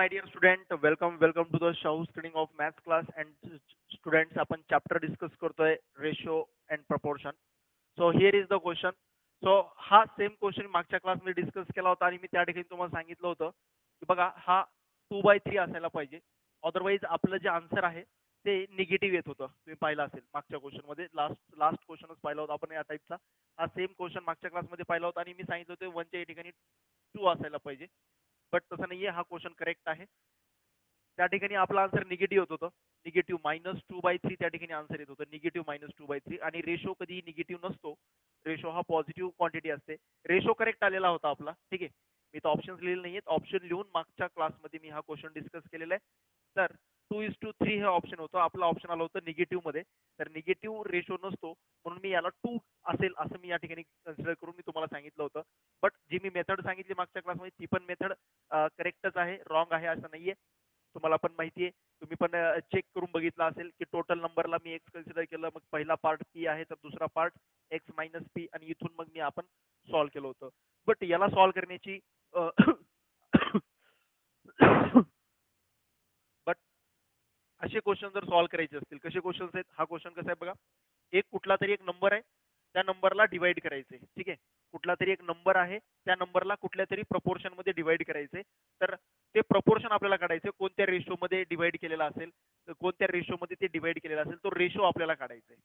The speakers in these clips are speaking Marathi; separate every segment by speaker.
Speaker 1: my dear student, welcome to the Shahu studying of maths class and students आपण chapter discuss करतोय ratio and proportion. So here is the question. So हा सेम क्वेश्चन मागच्या क्लासमध्ये डिस्कस केला होता आणि मी त्या ठिकाणी तुम्हाला सांगितलं होतं की बघा हा 2/3 असायला पाहिजे. अदरवाईज आपलं जे आन्सर आहे ते निगेटिव्ह येत होतं. तुम्ही पाहिलं असेल मागच्या क्वेश्चन मध्ये लास्ट लास्ट क्वेश्चनच पाहिला होता आपण या टाईपचा. हा सेम क्वेश्चन मागच्या क्लासमध्ये पाहिला होता आणि मी सांगितलं होतं 1 च्या ठिकाणी 2 असायला पाहिजे. बट तसं नाहीये, हा क्वेश्चन करेक्ट आहे. त्या ठिकाणी आपला आन्सर निगेटिव्ह होत होतं. निगेटिव्ह -2/3 त्या ठिकाणी आन्सर येत होतं. निगेटिव्ह -2/3 आणि रेशो कधी निगेटिव्ह नसतो. रेशो हा पॉझिटिव्ह क्वांटिटी असते. रेशो करेक्ट आलेला होता आपला. ठीक आहे. मी तो ऑप्शन्स लिहिले नाहीयेत. ऑप्शन लिहून मागच्या क्लासमध्ये मी हा क्वेश्चन डिस्कस केलेला आहे. तर 2:3 हे ऑप्शन होतं. आपला ऑप्शन आलं होतं निगेटिव्ह मध्ये. तर निगेटिव्ह रेशो नसतो म्हणून मी याला 2 असेल असं मी या ठिकाणी कन्सिडर करून मी तुम्हाला सांगितलं होतं. बट जी मी मेथड सांगितली मागच्या क्लासमध्ये ती पण मेथड करेक्टच आहे, रॉंग आहे असं नाहीये. तुम्हाला पण माहिती आहे, तुम्ही पण चेक करून बघितलं असेल की टोटल नंबरला मी एक्स कन्सिडर केलं, मग पहिला पार्ट पी आहे तर दुसरा पार्ट एक्स मायनस पी आणि इथून मग मी आपण सॉल्व्ह केलं होतं. बट याला सॉल्व्ह करण्याची बट असे क्वेश्चन जर सॉल्व्ह करायचे असतील, कसे क्वेश्चन आहेत, हा क्वेश्चन कसा आहे बघा. एक कुठला तरी एक नंबर आहे, त्या नंबरला डिवाइड करायचे. ठीक आहे. कुठला तरी एक नंबर आहे, त्या नंबरला कुठल्या तरी प्रपोर्शन मध्ये डिवाइड करायचे. तर ते प्रपोर्शन आपल्याला काढायचे, कोणत्या रेशो मध्ये डिवाइड केलेला असेल, तर कोणत्या रेशो मध्ये ते डिवाइड केलेला असेल तो रेशो आपल्याला काढायचा आहे.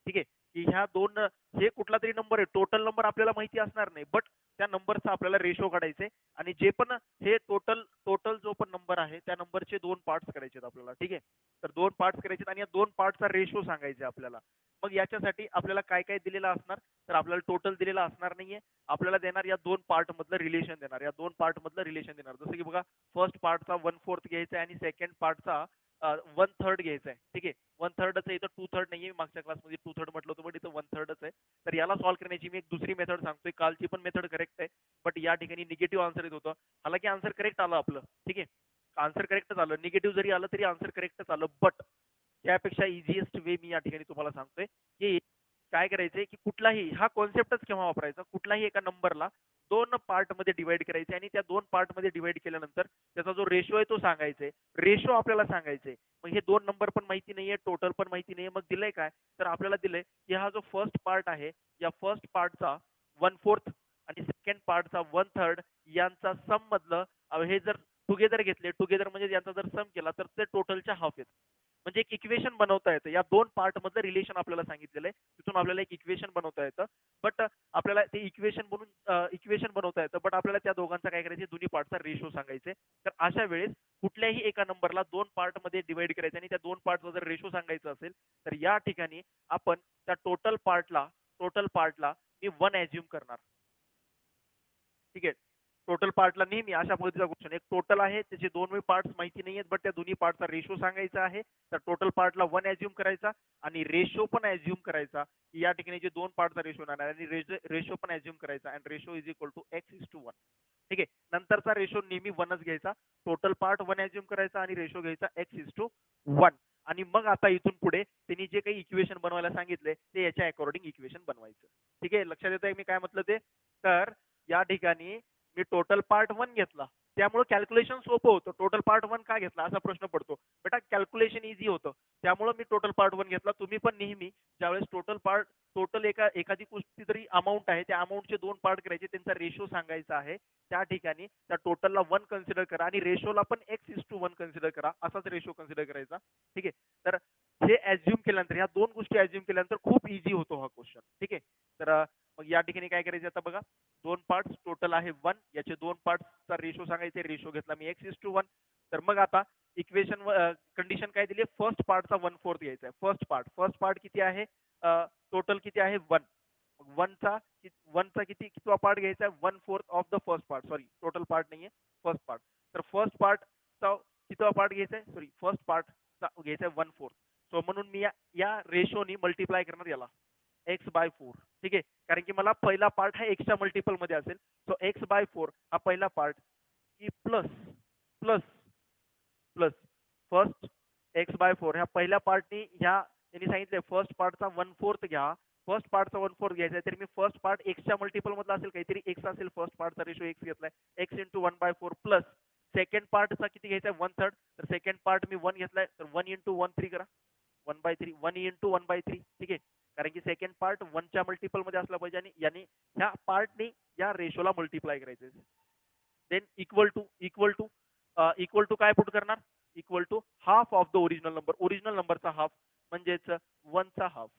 Speaker 1: ठीक आहे. की ह्या दोन, हे कुठला तरी नंबर आहे, टोटल नंबर आपल्याला माहिती असणार नाही, बट त्या नंबरचा आपल्याला रेशो काढायचे आणि जे पण हे टोटल टोटल जो पण नंबर आहे त्या नंबरचे 2 पार्ट्स करायचे आपल्याला. ठीक आहे. तर 2 पार्ट्स करायचे आणि या 2 पार्टचा रेशो सांगायचे आपल्याला. मग याच्यासाठी आपल्याला काय काय दिलेलं असणार, तर आपल्याला टोटल दिलेलं असणार नाहीये. आपल्याला देणार या 2 पार्ट मधलं रिलेशन देणार, या 2 पार्ट मधलं रिलेशन देणार. जसं की बघा, फर्स्ट पार्टचा 1/4 घ्यायचा आहे आणि सेकंड पार्टचा 1/3 घ्यायचा आहे. ठीक आहे. 1/3च आहे, इथं 2/3 नाहीये. मागच्या क्लासमध्ये 2/3 म्हटलं होतं, बट इथं 1/3च आहे. तर याला सॉल्व्ह करण्याची मी एक दुसरी मेथड सांगतोय. कालची पण मेथड करेक्ट आहे, बट या ठिकाणी निगेटिव्ह आन्सर येत होतं. हालाकी आन्सर करेक्ट आलं आपलं. ठीक आहे. आन्सर करेक्टच आलं, निगेटिव्ह जरी आलं तरी आन्सर करेक्टच आलं. बट त्यापेक्षा इझिएस्ट वे मी या ठिकाणी तुम्हाला सांगतोय की काय करायचंय, की कुठलाही हा कॉन्सेप्टच केव्हा वापरायचा, कुठलाही एका नंबरला 2 पार्ट मध्ये डिवाइड करायचे आणि त्या 2 पार्ट मध्ये डिवाइड केल्यानंतर त्याचा जो रेशो आहे तो सांगायचा. रेशो आपल्याला सांगायचे. मग हे 2 नंबर पण माहिती नाहीये, टोटल पण माहिती नाहीये, मग दिलंय काय, तर आपल्याला दिलंय की हा जो फर्स्ट पार्ट आहे, या फर्स्ट पार्टचा 1/4 आणि सेकंड पार्टचा 1/3 यांचा सम मधलं हे जर टुगेदर घेतले, टुगेदर म्हणजे यांचा जर सम केला तर ते टोटलच्या हाफ येतं. म्हणजे एक इक्वेशन बनवता येतं. या 2 पार्ट मधलं रिलेशन आपल्याला सांगितलेलं आहे, तिथून आपल्याला एक इक्वेशन बनवता येतं. बट आपल्याला ते इक्वेशन बनवता येतं, बट आपल्याला त्या दोघांचा काय करायचं, दोन्ही पार्टचा रेशो सांगायचे. तर अशा वेळेस कुठल्याही एका नंबरला 2 पार्ट मध्ये डिवाइड करायचं आणि त्या 2 पार्टचा जर रेशो सांगायचा असेल तर या ठिकाणी आपण त्या टोटल पार्टला मी 1 ॲज्युम करणार. ठीक आहे. टोटल पार्टला नेहमी अशा पद्धतीचा क्वेश्चन, एक टोटल आहे त्याचे 2 पार्ट्स माहिती नाहीयेत, बट त्या दोन्ही पार्टचा रेशो सांगायचा आहे. तर टोटल पार्टला 1 ॲज्युम करायचा आणि रेशो पण ॲज्युम करायचा. या ठिकाणी जे 2 पार्टचा रेशो येणार आणि रेशो पण ॲज्युम करायचा आणि ratio is equal to x:1. ठीक आहे. नंतरचा रेशो नेहमी 1च घ्यायचा. टोटल पार्ट 1 ॲज्युम करायचा आणि रेशो घ्यायचा x:1. आणि मग आता इथून पुढे त्यांनी जे काही इक्वेशन बनवायला सांगितले ते याच्या अकॉर्डिंग इक्वेशन बनवायचं. ठीक आहे. लक्षात येत आहे मी काय म्हटलं ते. तर या ठिकाणी मी टोटल पार्ट 1 घेतला, त्यामुळे कॅल्क्युलेशन सोपं होतं. टोटल पार्ट 1 का घेतला असा प्रश्न पडतो. बेटा कॅल्क्युलेशन इझी होतं, त्यामुळे मी टोटल पार्ट 1 घेतला. तुम्ही पण नेहमी ज्यावेळेस टोटल एखादी कुठली तरी अमाऊंट आहे, त्या अमाऊंटचे 2 पार्ट करायचे, त्यांचा रेशो सांगायचा आहे. त्या ठिकाणी त्या टोटलला 1 कन्सिडर करा आणि रेशोला पण x:1 कन्सिडर करा, असाच रेशो कन्सिडर करायचा. ठीक आहे. तर हे ॲज्युम केल्यानंतर, ह्या 2 गोष्टी ॲज्युम केल्यानंतर खूप इझी होतो हा क्वेश्चन. ठीक आहे. तर मग या ठिकाणी काय करायचं आता बघा, 2 पार्ट्स टोटल आहे 1, याचे 2 पार्ट्सचा रेशो सांगायचे. रेशो घेतला मी x:1. तर मग आता इक्वेशन कंडिशन काय दिली, फर्स्ट पार्टचा 1/4 घ्यायचा आहे. फर्स्ट पार्ट किती आहे, टोटल किती आहे 1. 1चा कितवा पार्ट घ्यायचा आहे, 1/4 of the first part. Sorry, total part नाहीये, फर्स्ट पार्ट. तर फर्स्ट पार्टचा कितवा पार्ट घ्यायचा आहे, सॉरी फर्स्ट पार्टचा घ्यायचा आहे 1/4. सो म्हणून मी या रेशोनी मल्टिप्लाय करणार याला x/4. ठीक आहे. कारण की मला पहिला पार्ट हा एक्सच्या मल्टिपल मध्ये असेल. सो x/4 हा पहिला पार्ट की plus plus plus first x/4 ह्या पहिल्या पार्टनी, ह्या त्यांनी सांगितले फर्स्ट पार्टचा 1/4 घ्या. फर्स्ट पार्टचा 1/4 घ्यायचा, तर मी फर्स्ट पार्ट एक्सच्या मल्टिपल मधला असेल, काहीतरी एक्स असेल, फर्स्ट पार्टचा रेशो एक्स घेतलाय, x × 1/4 प्लस सेकंड पार्टचा किती घ्यायचा आहे 1/3, तर सेकंड पार्ट मी 1 घेतलाय, तर 1 × 1/3 करा, 1/3 1 × 1/3, ठीक आहे. कारण की सेकंड पार्ट 1च्या मल्टिपल मध्ये असला पाहिजे आणि याने ह्या पार्टने या रेशोला मल्टिप्लाय करायचे. देन इक्वल टू काय पुट करणार, equal to half of the original number, original नंबरचा हाफ म्हणजेच 1चा हाफ.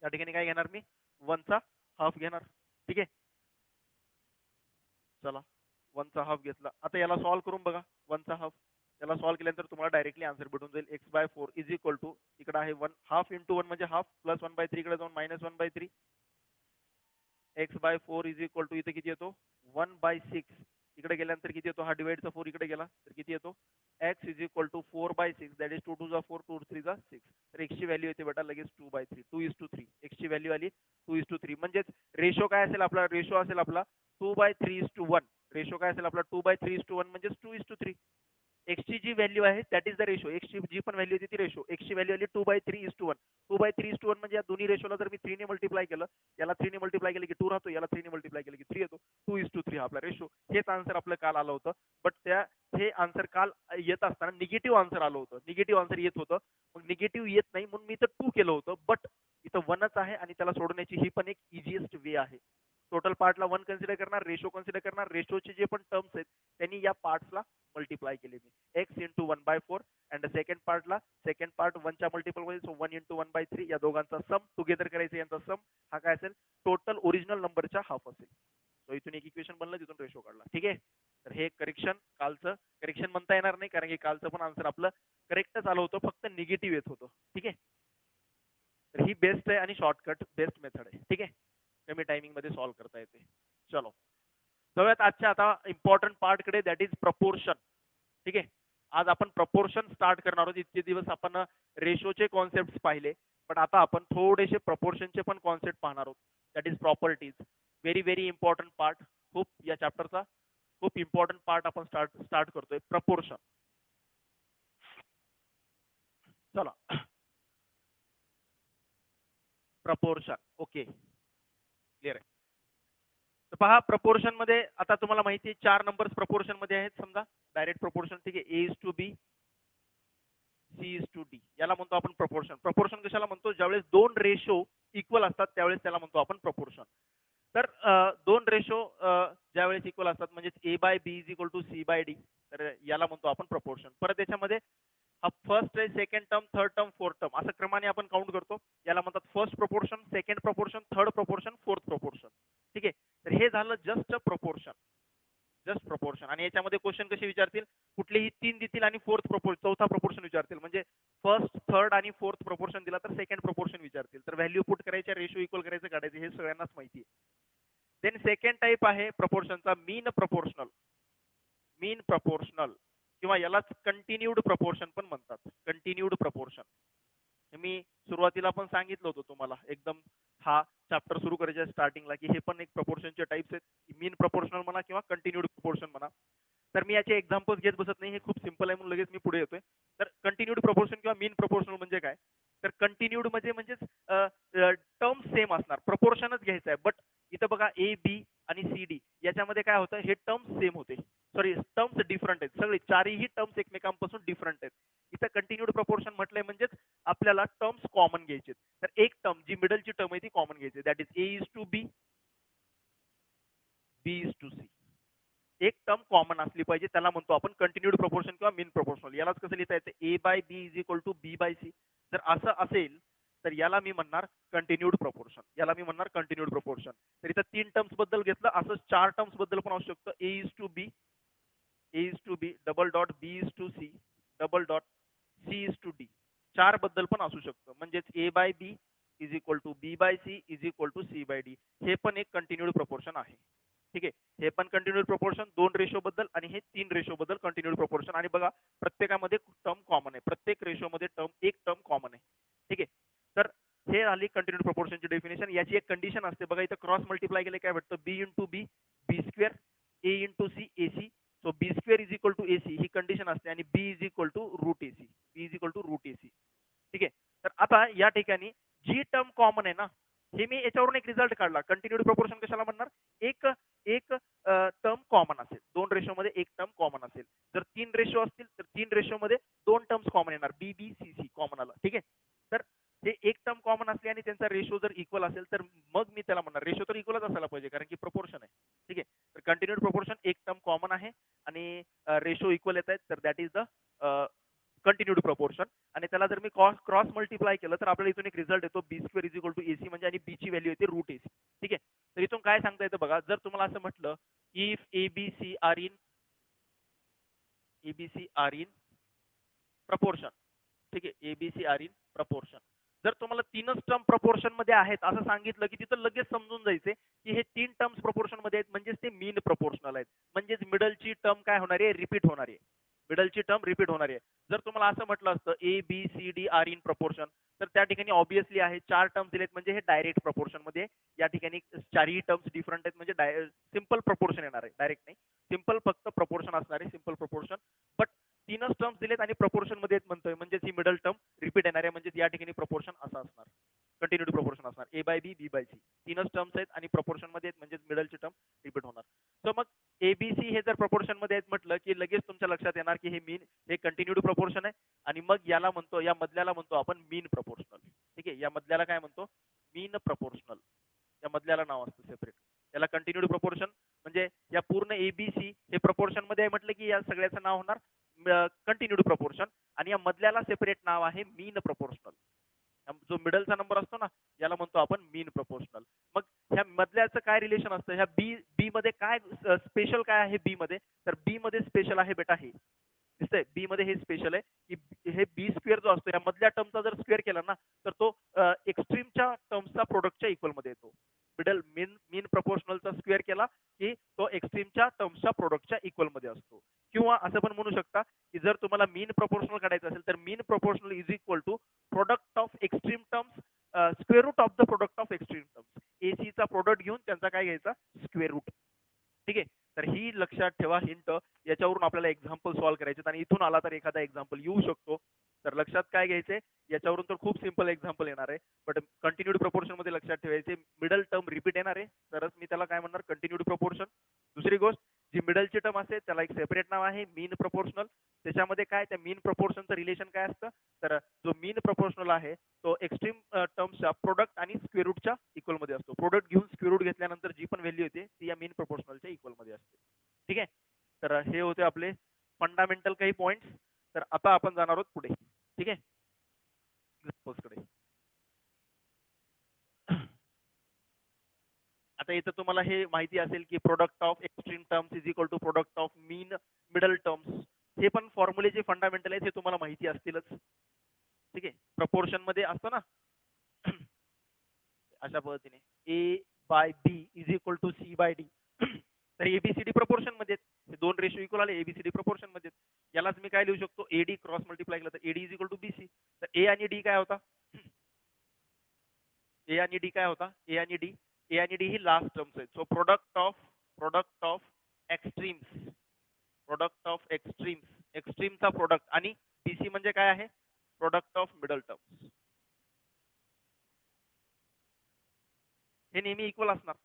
Speaker 1: या ठिकाणी काय घेणार मी 1चा हाफ घेणार, ठीक आहे. चला 1चा हाफ घेतला. आता याला सॉल्व्ह करून बघा 1चा हाफ. याला सॉल्व्ह केल्यानंतर तुम्हाला डायरेक्टली आन्सर भेटून जाईल. x/4 इज इक्वल टू इकडे आहे 1 हाफ इंटू 1 म्हणजे हाफ प्लस 1/3 इकडे जाऊन -1/3. x/4 इज इक्वल टू इथे किती येतो 1/6. इकडे गेल्यानंतर किती येतो, हा डिवाइडचा 4 इकडे गेला तर किती येतो x is equal to 4/6, that is 2 2 4 2 3 6. तर x ची व्हॅल्यू येते बेटा लगेच 2/3, 2:3. x ची व्हॅल्यू आली 2:3. म्हणजेच रेशो काय असेल आपला, रेशो असेल आपला 2/3:1. रेशो काय असेल आपला 2/3:1 म्हणजेच 2:3. x ची जी व्हॅल्यू आहे that is the ratio. x ची जी पण व्हॅल्यू येते ती रेशो. x ची व्हॅल्यू आली 2/3:1. 2/3:1 म्हणजे या दोन्ही रेशोला जर मी 3 ने मल्टिप्लाय केलं, याला 3 ने मल्टिप्लाय केलं की 2 राहतो, याला 3 ने मल्टिप्लाय केलं की 3 येतो. 2:3 हा आपला रेशो. हेच आन्सर आपलं काल आलं होतं. बट हे आन्सर काल येत असताना निगेटिव्ह आन्सर आलं होतं, निगेटिव्ह आन्सर येत होतं. मग निगेटिव्ह येत नाही म्हणून मी इथं 2 केलं होतं, बट इथं 1च आहे आणि त्याला सोडवण्याची ही पण एक इझिएस्ट वे आहे. टोटल पार्टला 1 कन्सिडर करणार, रेशो कन्सिडर करणार, रेशोचे जे पण टर्म्स आहेत त्यांनी या पार्ट्सला मल्टिप्लाय केले मी x × 1/4 अँड सेकंड पार्टला सेकंड पार्ट 1च्या मल्टिपल मध्ये, सो 1 × 1/3 या दोघांचा सम टुगेदर करायचं. यांचा सम हा काय असेल टोटल ओरिजिनल नंबरच्या हाफ असेल. सो इथून एक इक्वेशन बनलं, तिथून रेशो काढला, ठीक आहे. तर हे करेक्शन कालचं करेक्शन म्हणता येणार नाही कारण की कालचं पण आन्सर आपलं करेक्टच आलं होतं, फक्त निगेटिव्ह येत होतं, ठीक आहे. तर ही बेस्ट आहे आणि शॉर्टकट बेस्ट मेथड आहे, ठीक आहे. कमी टायमिंग मध्ये सॉल्व्ह करता येते. चलो जाऊयात आजच्या आता इम्पॉर्टंट पार्ट कडे, दॅट इज प्रपोर्शन, ठीक आहे. आज आपण प्रपोर्शन स्टार्ट करणार आहोत. इतके दिवस आपण रेशोचे कॉन्सेप्ट पाहिले, पण आता आपण थोडेसे प्रपोर्शनचे पण कॉन्सेप्ट पाहणार आहोत, that is properties. Very very important part, खूप या चॅप्टरचा खूप इम्पॉर्टंट पार्ट आपण स्टार्ट करतोय, प्रपोर्शन. चला प्रपोर्शन, ओके क्लिअर आहे. तर पहा प्रपोर्शन मध्ये आता तुम्हाला माहिती आहे 4 नंबर्स प्रपोर्शन मध्ये आहेत. समजा डायरेक्ट प्रपोर्शन, ठीक आहे. A:B, C:D याला म्हणतो आपण प्रपोर्शन. प्रपोर्शन कशाला म्हणतो, ज्यावेळेस दोन रेशो इक्वल असतात त्यावेळेस त्याला म्हणतो आपण प्रपोर्शन. तर दोन रेशो ज्यावेळेस इक्वल असतात म्हणजेच A/B = C/D, तर याला म्हणतो आपण प्रपोर्शन. परत याच्यामध्ये हा फर्स्ट आहे, second term, third term, fourth term असं क्रमाने आपण काउंट करतो. याला म्हणतात first proportion, second proportion, third proportion, fourth proportion, ठीक आहे. तर हे झालं जस्ट प्रपोर्शन, जस्ट प्रपोर्शन. आणि याच्यामध्ये क्वेश्चन कसे विचारतील, कुठलेही 3 देतील आणि चौथा प्रपोर्शन विचारतील. म्हणजे फर्स्ट, थर्ड आणि फोर्थ प्रपोर्शन दिला तर सेकंड प्रपोर्शन विचारतील. तर व्हॅल्यू पुट करायच्या, रेशो इक्वल करायचं, काढायचं, हे सगळ्यांनाच माहिती आहे. देन सेकंड टाइप आहे प्रपोर्शनचा मीन प्रपोर्शनल. मीन प्रपोर्शनल किंवा यालाच कंटिन्यूड प्रपोर्शन पण म्हणतात, कंटिन्यूड प्रपोर्शन. मी सुरुवातीला पण सांगितलं होतं तुम्हाला एकदम हा चॅप्टर सुरू करायच्या स्टार्टिंगला की हे पण एक प्रपोर्शनचे टाइप्स आहेत, मीन प्रपोर्शनल म्हणा किंवा कंटिन्यूड प्रपोर्शन म्हणा. तर मी याचे एक्झाम्पल्स घेत बसत नाही, हे खूप सिंपल आहे म्हणून लगेच मी पुढे येतोय. तर कंटिन्यूड प्रपोर्शन किंवा मीन प्रपोर्शनल म्हणजे काय, तर कंटिन्यूड म्हणजेच टर्म सेम असणार, प्रपोर्शनच घ्यायचं आहे. बट इथं बघा A, B आणि C, D याच्यामध्ये काय होतं, हे टर्म्स सेम होते, सॉरी टर्म्स डिफरंट आहेत. सगळे चारही टर्म्स एकमेकांपासून डिफरंट आहेत. इथं कंटिन्यूड प्रपोर्शन म्हटलंय म्हणजेच आपल्याला टर्म्स कॉमन घ्यायचे. तर एक टर्म जी मिडलची टर्म आहे ती कॉमन घ्यायची, दॅट इज A:B, B:C. एक टर्म कॉमन असली पाहिजे, त्याला म्हणतो आपण कंटिन्यूड प्रपोर्शन किंवा मीन प्रपोर्शनल. यालाच कसं लिहिता येतं, A/B = B/C. जर असं असेल तर याला मी म्हणणार कंटिन्यूड प्रपोर्शन, याला मी म्हणणार कंटिन्यूड प्रपोर्शन. तर इथं 3 टर्म्स बद्दल घेतलं, असं 4 टर्म्स बद्दल पण असू शकतं. A:B, B:C, C:D 4 बद्दल पण असू शकतं. म्हणजेच A/B = B/C = C/D. हे पण एक कंटिन्यूड प्रपोर्शन आहे, ठीक आहे. हे पण कंटिन्यूड प्रपोर्शन 2 रेशो बद्दल आणि हे 3 रेशो बद्दल कंटिन्यूड प्रपोर्शन. आणि बघा प्रत्येकामध्ये टर्म कॉमन आहे, प्रत्येक रेशो मध्ये एक टर्म कॉमन आहे, ठीक आहे. तर हे आली कंटिन्यूड प्रपोर्शनची डेफिनेशन. याची एक कंडिशन असते बघा, इथं क्रॉस मल्टिप्लाय केले काय भेटतं, B × B, B², A × C, AC. So B² = AC he condition असते आणि B √AC, B √AC, ठीक आहे. तर आता या ठिकाणी जी टर्म कॉमन आहे ना, हे मी याच्यावरून एक रिझल्ट काढला. कंटिन्यूड प्रोपोर्शन कशाला म्हणणार? एक एक टर्म कॉमन असेल, 2 रेशो मध्ये एक टर्म कॉमन असेल. जर 3 रेशो असतील तर 3 रेशो मध्ये 2 टर्म्स कॉमन येणार, बी बी सी सी कॉमन आला. ठीक आहे. तर हे एक टर्म कॉमन असले आणि त्यांचा रेशो जर इक्वल असेल तर मग मी त्याला म्हणणार रेशो तर इक्वलच असायला पाहिजे कारण की प्रोपोर्शन आहे. ठीक आहे. तर कंटिन्यूड प्रोपोर्शन एक टर्म कॉमन आहे आणि रेशो इक्वल येत आहेत, तर that is the continued proportion. आणि त्याला जर मी क्रॉस मल्टिप्लाय केलं तर आपल्याला इथून एक रिझल्ट येतो B square is equal to AC, म्हणजे आणि बी ची व्हॅल्यू येते रूट एसी. ठीक आहे. तर इथून काय सांगता येतं बघा, जर तुम्हाला असं म्हटलं if ABC R in proportion. ठीक आहे. ABC R in proportion. जर तुम्हाला तीनच टर्म प्रपोर्शन मध्ये आहेत असं सांगितलं की तिथं लगेच समजून जायचे की हे 3 टर्म्स प्रपोर्शन मध्ये आहेत, म्हणजेच ते मीन प्रपोर्शनल आहेत, म्हणजेच मिडलची टर्म काय होणार आहे? रिपीट होणार आहे. मिडलची टर्म रिपीट होणार आहे. जर तुम्हाला असं म्हटलं असतं A B C D are in proportion, तर त्या ठिकाणी ऑब्विसली आहे 4 टर्म्स दिलेत म्हणजे हे डायरेक्ट प्रपोर्शन मध्ये. या ठिकाणी चारही टर्म्स डिफरंट आहेत म्हणजे सिंपल प्रपोर्शन येणार आहे, डायरेक्ट नाही. सिंपल फक्त प्रपोर्शन असणार आहे, सिंपल प्रपोर्शन. बट तीनच टर्म्स दिलेत आणि प्रपोर्शन मध्ये म्हणतोय म्हणजे ही मिडल टर्म रिपीट येणार आहे, म्हणजे या ठिकाणी प्रपोर्शन असं असणार, कंटिन्यूड प्रपोर्शन असणार ए by B B bye C. तीनच टर्म्स आहेत आणि प्रपोर्शन मध्ये आहेत म्हणजे मिडलची टर्म रिपीट होणार. सो मग एबीसी हे जर प्रपोर्शन मध्ये आहेत म्हटलं की लगेच तुमच्या लक्षात येणार की हे मीन हे कंटिन्यूड प्रपोर्शन आहे आणि मग याला म्हणतो, या मधल्याला म्हणतो आपण मीन प्रपोर्शनल. ठीक आहे. या मधल्याला काय म्हणतो? मीन प्रपोर्शनल. या मधल्याला नाव असतं सेपरेट. याला कंटिन्यूड प्रपोर्शन म्हणजे या पूर्ण एबीसी हे प्रपोर्शन मध्ये आहे म्हटलं की या सगळ्याचं नाव होणार कंटिन्यूड प्रपोर्शन आणि या मधल्याला सेपरेट नाव आहे मीन प्रपोर्शनल. जो मिडलचा नंबर असतो ना याला म्हणतो आपण मीन प्रपोर्शनल. मग ह्या मधल्याचं काय रिलेशन असतं? ह्या बी मध्ये काय स्पेशल काय आहे बी मध्ये? तर बी मध्ये स्पेशल आहे बेटा हे दिसतंय, बी मध्ये हे स्पेशल आहे की हे बी स्क्वेअर जो असतो या मधल्या टर्मचा जर स्क्वेअर केला ना तर तो एक्स्ट्रीमच्या टर्म्सचा प्रोडक्टच्या इक्वल मध्ये येतो. मिडल मीन प्रपोर्शनलचा स्क्वेअर केला की तो एक्स्ट्रीमच्या टर्म्सच्या प्रोडक्टच्या इक्वल मध्ये असतो. किंवा असं पण म्हणू शकता की जर तुम्हाला मीन प्रपोर्शनल काढायचं असेल तर mean proportional is equal to product of extreme terms square root of the product of extreme terms. एसीचा प्रोडक्ट घेऊन त्यांचा काय घ्यायचा? Square root. ठीक आहे. तर ही लक्षात ठेवा हिंट. याच्यावरून आपल्याला एक्झाम्पल सॉल्व्ह करायचे आणि इथून आला तर एखादा एक्झाम्पल येऊ शकतो. तर लक्षात काय घ्यायचंय याच्यावरून तर खूप सिंपल एक्झाम्पल येणार आहे, बट कंटिन्यूड प्रपोर्शन मध्ये लक्षात ठेवायचे मिडल टर्म रिपीट येणार आहे तरच मी त्याला काय म्हणणार? Continued proportion. दुसरी गोष्ट, जी मिडलची टर्म असते त्याला एक सेपरेट नाव आहे मीन प्रपोर्शनल. त्याच्यामध्ये काय त्या मीन प्रपोर्शनचं रिलेशन काय असतं? तर जो मीन प्रपोर्शनल आहे तो एक्स्ट्रीम टर्म्सच्या प्रोडक्ट आणि स्क्वेअर रूटच्या इक्वल मध्ये असतो. प्रोडक्ट घेऊन स्क्वेअर रूट घेतल्यानंतर जी पण व्हॅल्यू येते ती या मीन प्रपोर्शनलच्या इक्वल मध्ये असते. ठीक आहे. तर हे होते आपले फंडामेंटल काही पॉइंट्स. तर आता आपण जाणार आहोत पुढे. ठीक आहे. कडे आता इथं तुम्हाला हे माहिती असेल की product of extreme terms is equal to product of mean middle terms. हे पण फॉर्म्युले जे फंडामेंटल आहेत हे तुम्हाला माहिती असतीलच. ठीक आहे. प्रपोर्शन मध्ये असतं ना अशा पद्धतीने A by B is equal to C by D. तर एबीसीडी प्रपोर्शन मध्ये दोन रेशो इक्वल आले एबीसीडी प्रपोर्शन मध्ये. यालाच मी काय लिहू शकतो? एडी क्रॉस मल्टिप्लाय केलं तर AD is equal to BC. तर ए आणि डी काय होता? ए आणि डी काय होता? ए आणि डी ही लास्ट टर्म्स आहेत. So product of extremes. Product of एक्स्ट्रीमचा प्रोडक्ट आणि बीसी म्हणजे काय आहे? Product of middle terms. हे नेहमी इक्वल असणार.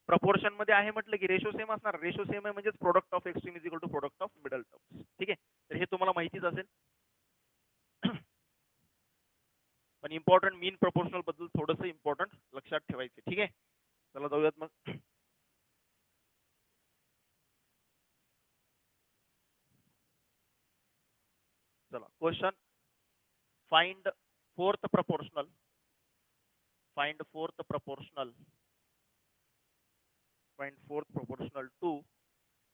Speaker 1: प्रपोर्शन मध्ये आहे म्हटलं की रेशो सेम असणार. रेशो सेम आहे म्हणजेच product of extreme is equal to product of middle terms. ठीक आहे. तर हे तुम्हाला माहितीच असेल. पण इम्पॉर्टंट मीन प्रपोर्शनल बद्दल थोडंसं इम्पॉर्टंट लक्षात ठेवायचे. ठीक आहे. चला जाऊयात मग. चला question. Find fourth proportional. Find fourth proportional. Find fourth proportional to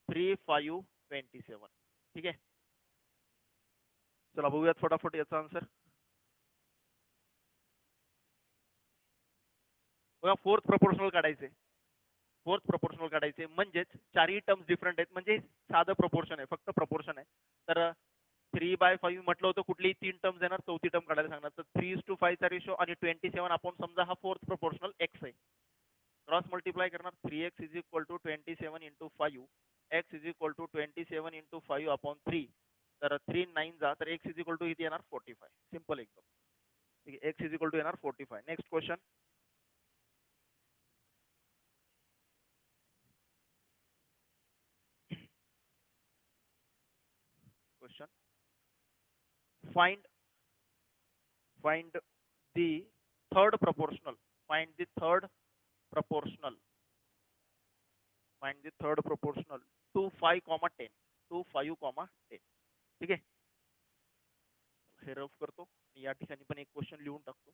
Speaker 1: 3, 5, 27. ठीक आहे. चला बघूयात फटाफट याचा आन्सर. बघा फोर्थ प्रपोर्शनल काढायचे. फोर्थ प्रपोर्शनल काढायचे म्हणजेच चारही टर्म्स डिफरंट आहेत म्हणजे साधं प्रपोर्शन आहे, फक्त प्रपोर्शन आहे. तर 3/5 म्हटलं होतं कुठलीही 3 टर्म्स येणार, चौथी टर्म काढायला सांगणार. तर 3:5 चा रेशो आणि 27 आपण समजा हा फोर्थ प्रपोर्शनल एक्स आहे. क्रॉस मल्टिप्लाय करणार 3x is equal to 27 into 5. X is equal to 27 into 5 upon 3. तर 3 9 जा तर एक्स इज इक्वल टू किती येणार? 45. सिंपल एकदम. ठीक आहे. एक्स इज इक्वल टू येणार 45. Next question. find find the third proportional. Find the third proportional. Find the third proportional to 5 comma 10. To 5 comma 10. ठीक आहे. हे रफ करतो. या ठिकाणी पण एक क्वेश्चन लिहून टाकतो.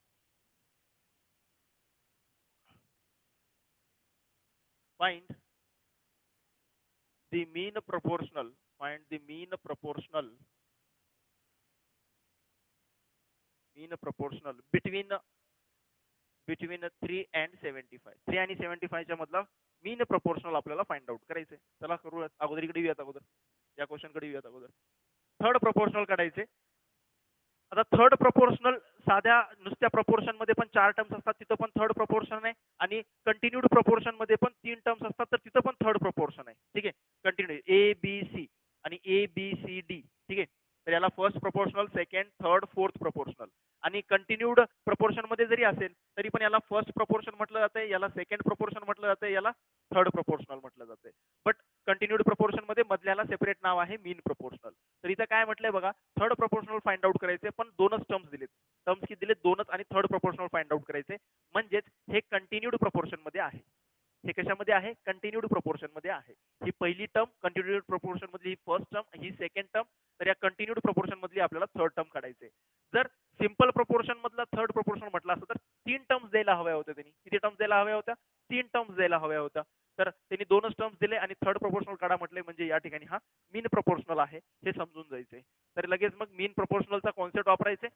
Speaker 1: Find the mean proportional. Find the mean proportional. Mean proportional between 3 and 75. 3 आणि 75 च्या मधला मीन प्रोपोर्शनल आपल्याला फाइंड आउट करायचे. चला करूया. अगोदर इकडे येऊयात. अगोदर या क्वेश्चन कडे येऊयात. अगोदर थर्ड प्रोपोर्शनल काढायचे. आता थर्ड प्रोपोर्शनल साध्या नुसत्या प्रोपोर्शन मध्ये पण 4 टर्म्स असतात, तिथं पण थर्ड प्रोपोर्शन आहे. आणि कंटिन्यूड प्रोपोर्शन मध्ये पण 3 टर्म्स असतात, तर तिथं पण थर्ड प्रोपोर्शन आहे. ठीक आहे. कंटिन्यू ए बी सी आणि ए बी सी डी. ठीक आहे. तर याला first proportional, second, third, fourth proportional. आणि कंटिन्यूड प्रोपोर्शन मध्ये जरी असेल तरी पण याला फर्स्ट प्रोपोर्शन म्हटलं जाते, याला सेकंड प्रोपोर्शन म्हटलं जाते, याला थर्ड प्रोपोर्शनल म्हटलं जाते. बट कंटिन्यूड प्रोपोर्शन मध्ये मधल्याला सेपरेट नाव आहे मीन प्रोपोर्शनल. तर इथं काय म्हटलंय बघा, थर्ड प्रोपोर्शनल फाइंड आउट करायचे, पण दोनच टर्म्स दिलेत. टर्म्स किती दिलेत? दोनच. आणि थर्ड प्रोपोर्शनल फाइंड आउट करायचे. म्हणजेच हे कंटिन्यूड प्रोपोर्शन मध्ये आहे. हे कशामध्ये आहे? कंटिन्यूड प्रोपोर्शन मध्ये आहे. ही पहिली टर्म कंटिन्यूड प्रोपोर्शन मधली, ही फर्स्ट टर्म, ही सेकंड टर्म. तर या कंटिन्यूड प्रोपोर्शन मधली आपल्याला थर्ड टर्म काढायचे. जर सिंपल प्रोपोर्शन मधला थर्ड प्रोपोर्शन म्हटलं असतं तर 3 टर्म्स द्यायला हव्या होत्या त्यांनी. किती टर्म्स द्यायला हव्या होत्या? 3 टर्म्स द्यायला हव्या होत्या. तर त्यांनी दोनच टर्म्स दिले आणि थर्ड प्रोपोर्शनल काढा म्हटले, म्हणजे या ठिकाणी हा मीन प्रोपोर्शनल आहे हे समजून जायचे. तर लगेच मग मीन प्रोपोर्शनलचा कॉन्सेप्ट वापरायचे.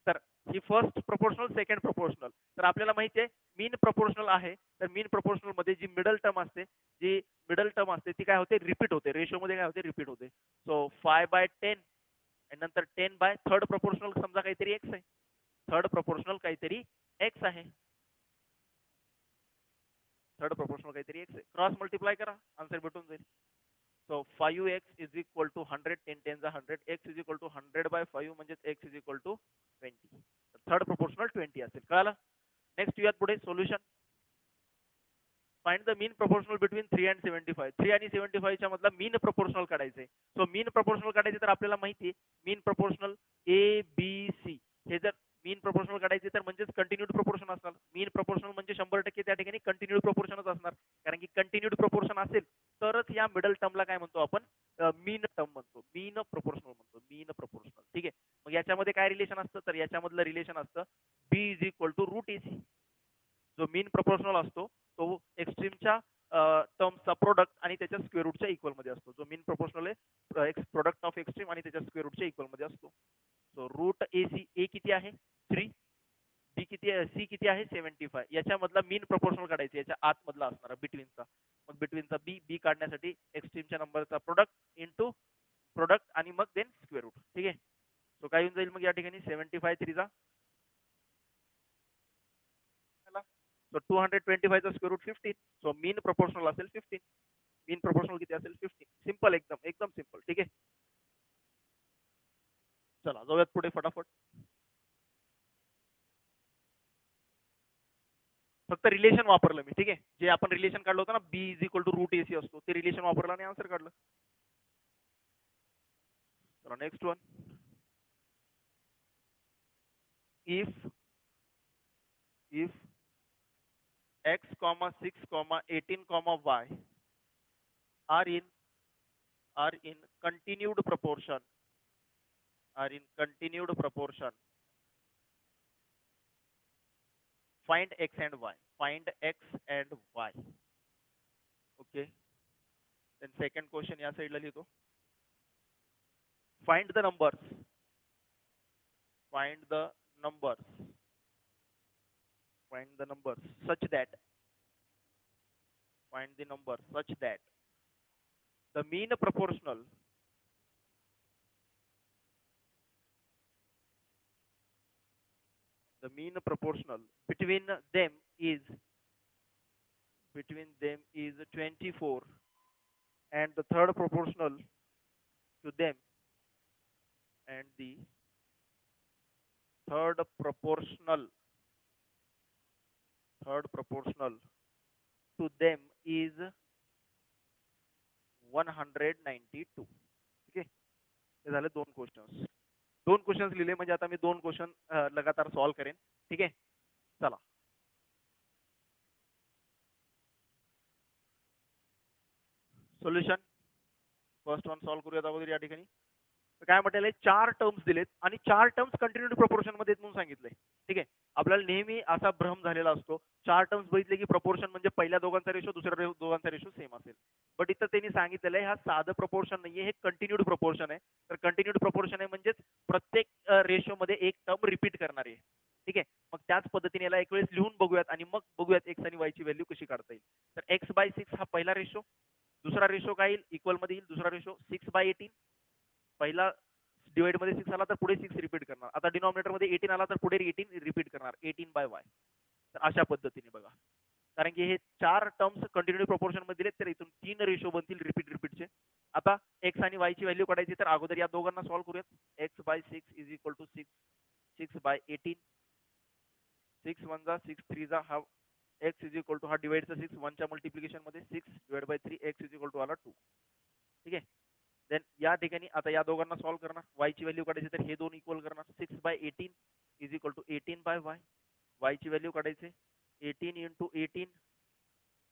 Speaker 1: तर ही फर्स्ट प्रोपोर्शनल, सेकंड प्रोपोर्शनल. तर आपल्याला माहिती आहे मीन प्रोपोर्शनल आहे, तर मीन प्रोपोर्शनल मध्ये जी मिडल टर्म असते, ती काय होते? रिपीट होते. रेशो मध्ये काय होते? रिपीट होते. सो 5/10 आणि नंतर 10 बाय थर्ड प्रोपोर्शनल समजा काहीतरी एक्स आहे. थर्ड प्रोपोर्शनल काहीतरी एक्स आहे. थर्ड प्रोपोर्शनल काहीतरी एक्स आहे. क्रॉस मल्टिप्लाय करा, आन्सर भेटून जाईल. So 5x is equal to 100. 10 10 100. x is equal to 100/5 म्हणजे x is equal to 20. Third proportional 20 असेल. कळालं? नेक्स्ट यात पुढे solution. Find the mean proportional between 3 and 75. 3 आणि 75 च्या मधला मीन प्रोपोर्शनल काढायचे. सो मीन प्रोपोर्शनल काढायचे तर आपल्याला माहिती आहे मीन प्रोपोर्शनल ए बी सी. हे जर मीन प्रोपोर्शनल काढायचे तर म्हणजेच कंटिन्यूड प्रोपोर्शन असणार. मीन प्रोपोर्शनल म्हणजे 100% त्या ठिकाणी कंटिन्यूड प्रोपोर्शनच असणार. कारण की कंटिन्यूड प्रोपोर्शन असेल तरच या मिडल टर्मला काय म्हणतो आपण? मीन टर्म म्हणतो. मीन प्रोपोर्शनल म्हणतो. मीन प्रोपोर्शनल. ठीक आहे. मग याच्यामध्ये काय रिलेशन असतं? तर याच्यामधलं रिलेशन असतं B is equal to root A C. जो मीन प्रोपोर्शनल असतो तो एक्स्ट्रीमच्या टर्म्सचा प्रोडक्ट आणि त्याच्या स्क्वेअर रूटच्या इक्वल मध्ये असतो. जो मीन प्रोपोर्शनल आहे प्रोडक्ट ऑफ एक्स्ट्रीम आणि त्याच्या स्क्वेअर रूटच्या इक्वल मध्ये असतो. सो रूट ए सी, ए किती आहे? 3. बी किती आहे? सी किती आहे? 75. याच्यामधला मीन प्रोपोर्शनल काढायचे, याच्या आतमधला असणारा बिटवीनचा. मग बिटवीनचा बी काढण्यासाठी एक्स्ट्रीमच्या नंबरचा प्रोडक्ट इंटू प्रोडक्ट आणि मग देन स्क्वेअर रूट. ठीक आहे. सो काय येऊन जाईल मग या ठिकाणी? 75 3 So 225 चा square root 15. So mean proportional असेल 15. मीन प्रोपोर्शनल किती असेल? 15. सिंपल, एकदम एकदम सिंपल. ठीक आहे. चला जाऊयात पुढे फटाफट. फक्त रिलेशन वापरलं मी. ठीक आहे. जे आपण रिलेशन काढलं होतं ना, B is equal to root A C असतो, ते रिलेशन वापरलं आणि आन्सर काढलं. चला next one. If x, 6, 18, y are in continued proportion, find x and y. Okay. Then second question या साइडला लिहितो. Find the numbers such that the mean proportional between them is 24, and the third proportional to them and the third proportional to them is 192. ठीक आहे. हे झाले दोन क्वेश्चन्स. 2 क्वेश्चन्स लिहिले म्हणजे आता मी 2 क्वेश्चन लगातार सॉल्व करेन. ठीक आहे, चला. सोल्युशन फर्स्ट वन सॉल्व करूयात अगोदर या ठिकाणी. काय म्हटलेलं आहे, 4 टर्म्स दिलेत आणि 4 टर्म्स कंटिन्युटी प्रोपोर्शन मध्ये म्हणून सांगितलंय. ठीक आहे, आपल्याला नेहमी असा भ्रम झालेला असतो, 4 टर्म्स बघितले की प्रोपोर्शन म्हणजे पहिल्या दोघांचा रेशो दुसऱ्या दोघांचा रेशो सेम असेल. बट इथं त्यांनी सांगितलेलं आहे हा साधं प्रोपोर्शन नाहीये, हे कंटिन्युड प्रोपोर्शन आहे. तर कंटिन्युड प्रोपोर्शन आहे म्हणजेच प्रत्येक रेशो मध्ये एक टर्म रिपीट करणार आहे. ठीक आहे, मग त्याच पद्धतीने याला एक वेळेस लिहून बघूयात आणि मग बघूयात एक्स आणि वाय ची व्हॅल्यू कशी काढता येईल. तर x/6 हा पहिला रेशो, दुसरा रेशो काय येईल, इक्वल मध्ये येईल दुसरा रेशो 6/18. पहिला डिवाइड मध्ये 6 आला तर पुढे 6 रिपीट करणार. आता डिनॉमिनेटर मध्ये 18 आला तर पुढे 18 रिपीट करणार, 18/y. तर अशा पद्धतीने बघा, कारण की हे 4 टर्म्स कंटिन्युटी प्रोपोर्शन मध्ये दिलेत, तर इथून 3 रेशो बनतील रिपीटचे. आता एक्स आणि वाय ची व्हॅल्यू काढायची, तर अगोदर या दोघांना सॉल्व्ह करूयात. x/6 is equal to 6/18. 6 1 जा 6 3 जा, हा x इज इक्वल टू हा डिवाइडचा 6 1 च्या मल्टिप्लिकेशन मध्ये 6 divide by 3 x is equal to आला 2. ठीक आहे, देन या ठिकाणी आता या दोघांना सॉल्व्ह करणार. y ची व्हॅल्यू काढायची, तर हे दोन इक्वल करणार. 6/18 is equal to 18/y. y ची व्हॅल्यू काढायची 18 इंटू 18,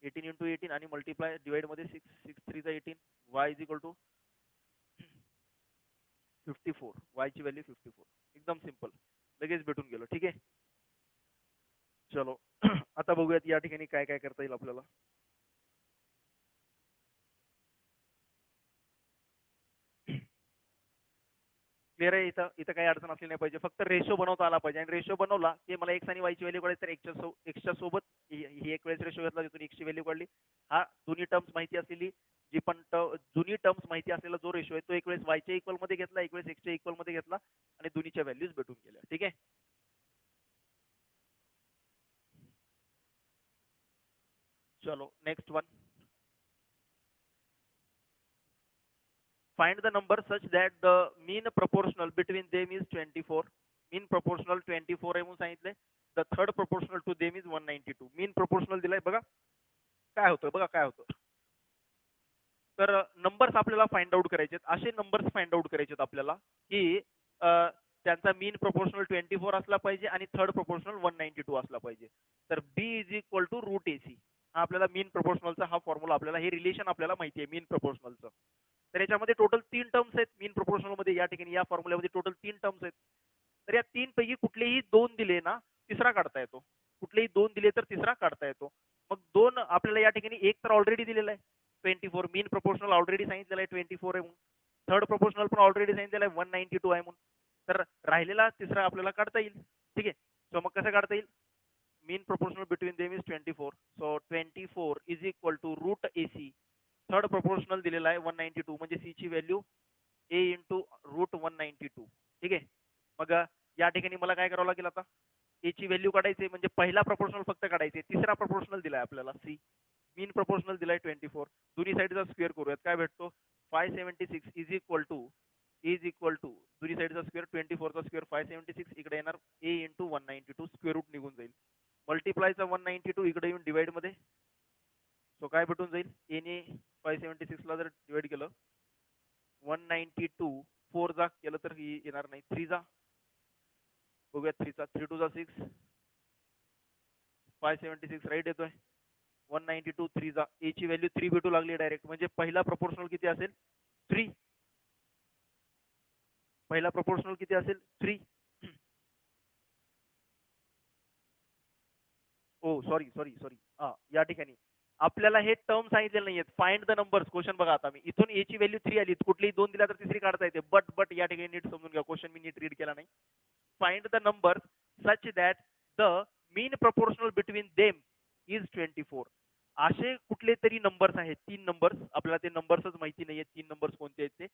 Speaker 1: 18 इंटू 18 आणि मल्टिप्लाय डिवाइड मध्ये 6 6 3 जा 18. y is equal to 54. y ची व्हॅल्यू 54. एकदम सिंपल, लगेच भेटून गेलो. ठीक आहे, चलो. आता बघूयात या ठिकाणी काय काय करता येईल आपल्याला. क्लिअर आहे, इथं इथं काही अडचण असली नाही पाहिजे, फक्त रेशो बनवता आला पाहिजे. आणि रेशो बनवला की मला एक्स आणि वाय ची व्हॅल्यू काढायची, तर एक्सच्या सोबत ही एक वेळेस रेशो घेतला, तिथून एक्स ची व्हॅल्यू काढली. हा दोन्ही टर्म्स माहिती असलेली जी पण जुनी टर्म्स माहिती असलेला जो रेशो आहे तो एक वेळेस वायच्या इक्वल मध्ये घेतला, एक वेळेस एक्सच्या इक्वल मध्ये घेतला आणि दोन्हीच्या व्हॅल्यूज भेटून गेल्या. ठीक आहे, चलो next one. Find the number such that the mean proportional between them is 24. Mean proportional 24 आहे म्हणून सांगितले. The third proportional to them is 192. Mean proportional दिलाय बघा. काय होतं बघा, काय होतं. तर नंबर्स आपल्याला फाइंड आउट करायचे आहेत. असे नंबर्स फाइंड आउट करायचे आहेत आपल्याला की त्यांचा मीन प्रोपोर्शनल 24 असला पाहिजे आणि थर्ड प्रोपोर्शनल 192 असला पाहिजे. तर B is equal to root AC हा आपल्याला मीन प्रोपोर्शनलचा हा फॉर्म्युला, आपल्याला हे रिलेशन आपल्याला माहिती आहे मीन प्रोपोर्शनलचं. तर याच्यामध्ये टोटल 3 टर्म्स आहेत मीन प्रोपोर्शनल मध्ये. या ठिकाणी या फॉर्म्युल्यामध्ये टोटल 3 टर्म्स आहेत. तर या 3 पैकी कुठलेही 2 दिले ना तिसरा काढता येतो, कुठलेही 2 दिले तर तिसरा काढता येतो. मग 2 आपल्याला या ठिकाणी एक तर ऑलरेडी दिलेला आहे 24, मीन प्रोपोर्शनल ऑलरेडी सांगितलेलं आहे 24 आहे म्हणून. थर्ड प्रोपोर्शनल पण ऑलरेडी सांगितलेलं आहे 192 आहे म्हणून. तर राहिलेला तिसरा आपल्याला काढता येईल. ठीक आहे, सो मग कसं काढता येईल, mean proportional between them is 24. So 24 is equal to root AC. Third proportional दिलेला आहे 192 म्हणजे सी ची व्हॅल्यू a इंटू रूट 192. ठीक आहे, मग या ठिकाणी मला काय करावं लागेल, आता a ची व्हॅल्यू काढायची म्हणजे पहिला प्रोपोर्शनल फक्त काढायचे, तिसरा प्रोपोर्शनल दिलाय आपल्याला सी. मीन प्रोपोर्शनल दिलाय 24. दोन्ही साईडचा स्क्वेअर करूयात, काय भेटतो 576 इज इक्वल टू दोन्ही साईडचा स्क्वेअर 24 चा स्क्वेअर 576, इकडे येणार a इंटू 192, स्क्वेअर रूट निघून जाईल. मल्टिप्लायचा 192 इकडे येऊन डिवाइड मध्ये, सो काय भेटून जाईल, a ने 576 ला जर डिवाइड केलं 192 4 जा केलं तर येणार नाही, 3 जा बघूया, 3 चा 3 2 जा 6, 576 राईट येतोय. 192 3 जा, a ची व्हॅल्यू 3 भेटू लागली डायरेक्ट. म्हणजे पहिला प्रोपोर्शनल किती असेल 3. पहिला प्रोपोर्शनल किती असेल 3. ओ सॉरी सॉरी सॉरी, या ठिकाणी आपल्याला हे टर्म सांगितलेले नाहीयेत. फाइंड द नंबर्स क्वेश्चन बघा, आता मी इथून a ची व्हॅल्यू 3 आली, कुठलीही 2 दिला तर तिसरी काढता येते. बट या ठिकाणी नीट समजून घ्या, क्वेश्चन मी नीट रीड केला नाही. Find the numbers such that the mean proportional between them is 24. असे कुठले तरी नंबर्स आहेत, 3 नंबर्स, आपल्याला ते नंबर्सच माहिती नाहीये 3 नंबर्स कोणते आहेत ते.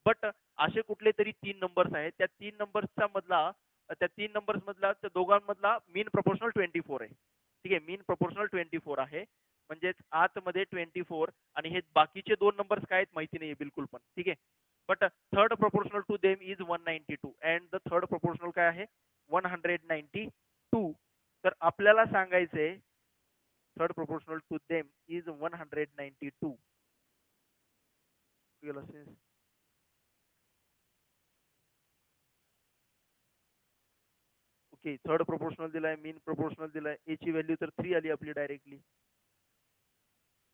Speaker 1: बट असे कुठले तरी 3 नंबर्स आहेत, त्या 3 नंबर्सचा मधला, त्या 3 नंबर्स मधला, त्या दोघांमधला मीन प्रोपोर्शनल 24 आहे. ठीक आहे, मीन प्रोपोर्शनल 24 आहे, म्हणजेच आतमध्ये 24 आणि हे बाकीचे 2 नंबर्स काय आहेत माहिती नाहीये बिलकुल पण. ठीक आहे, but third proportional to them is 192 and the third proportional काय आहे 192. तर आपल्याला सांगायचंय third proportional to them is 192. Okay, third proportional दिलाय, मीन प्रोपोर्शनल दिलाय, ए ची व्हॅल्यू तर 3 आली आपली डायरेक्टली.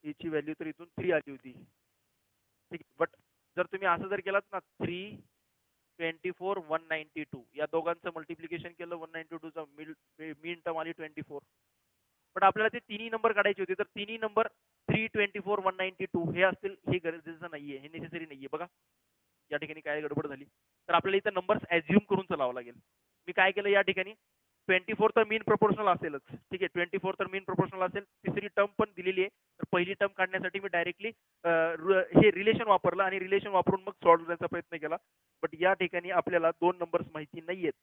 Speaker 1: ए ची व्हॅल्यू तर इथून 3 आली होती. ठीक आहे. बट जर तुम्ही असं जर केलात ना 3 24 192 या दोघांचं मल्टिप्लिकेशन केलं 192 चा मीन टर्म आली 24. पण आपल्याला ते तिन्ही नंबर काढायचे होते, तर तिन्ही नंबर 324 192 हे असतील हे गरजेचं नाहीये, हे नेसेसरी नाहीये. बघा या ठिकाणी काय गडबड झाली. तर आपल्याला इथं नंबर्स ॲझ्युम करून चालावं लागेल. मी काय केलं या ठिकाणी 24 तर मीन प्रोपोर्शनल असेलच. ठीक आहे, 24 तर मीन प्रोपोर्शनल असेल. तिसरी टर्म पण दिलेली आहे, तर पहिली टर्म काढण्यासाठी मी डायरेक्टली हे रिलेशन वापरलं आणि रिलेशन वापरून मग सॉल्व्ह करण्याचा प्रयत्न केला. बट या ठिकाणी आपल्याला दोन नंबर्स माहिती नाहीयेत,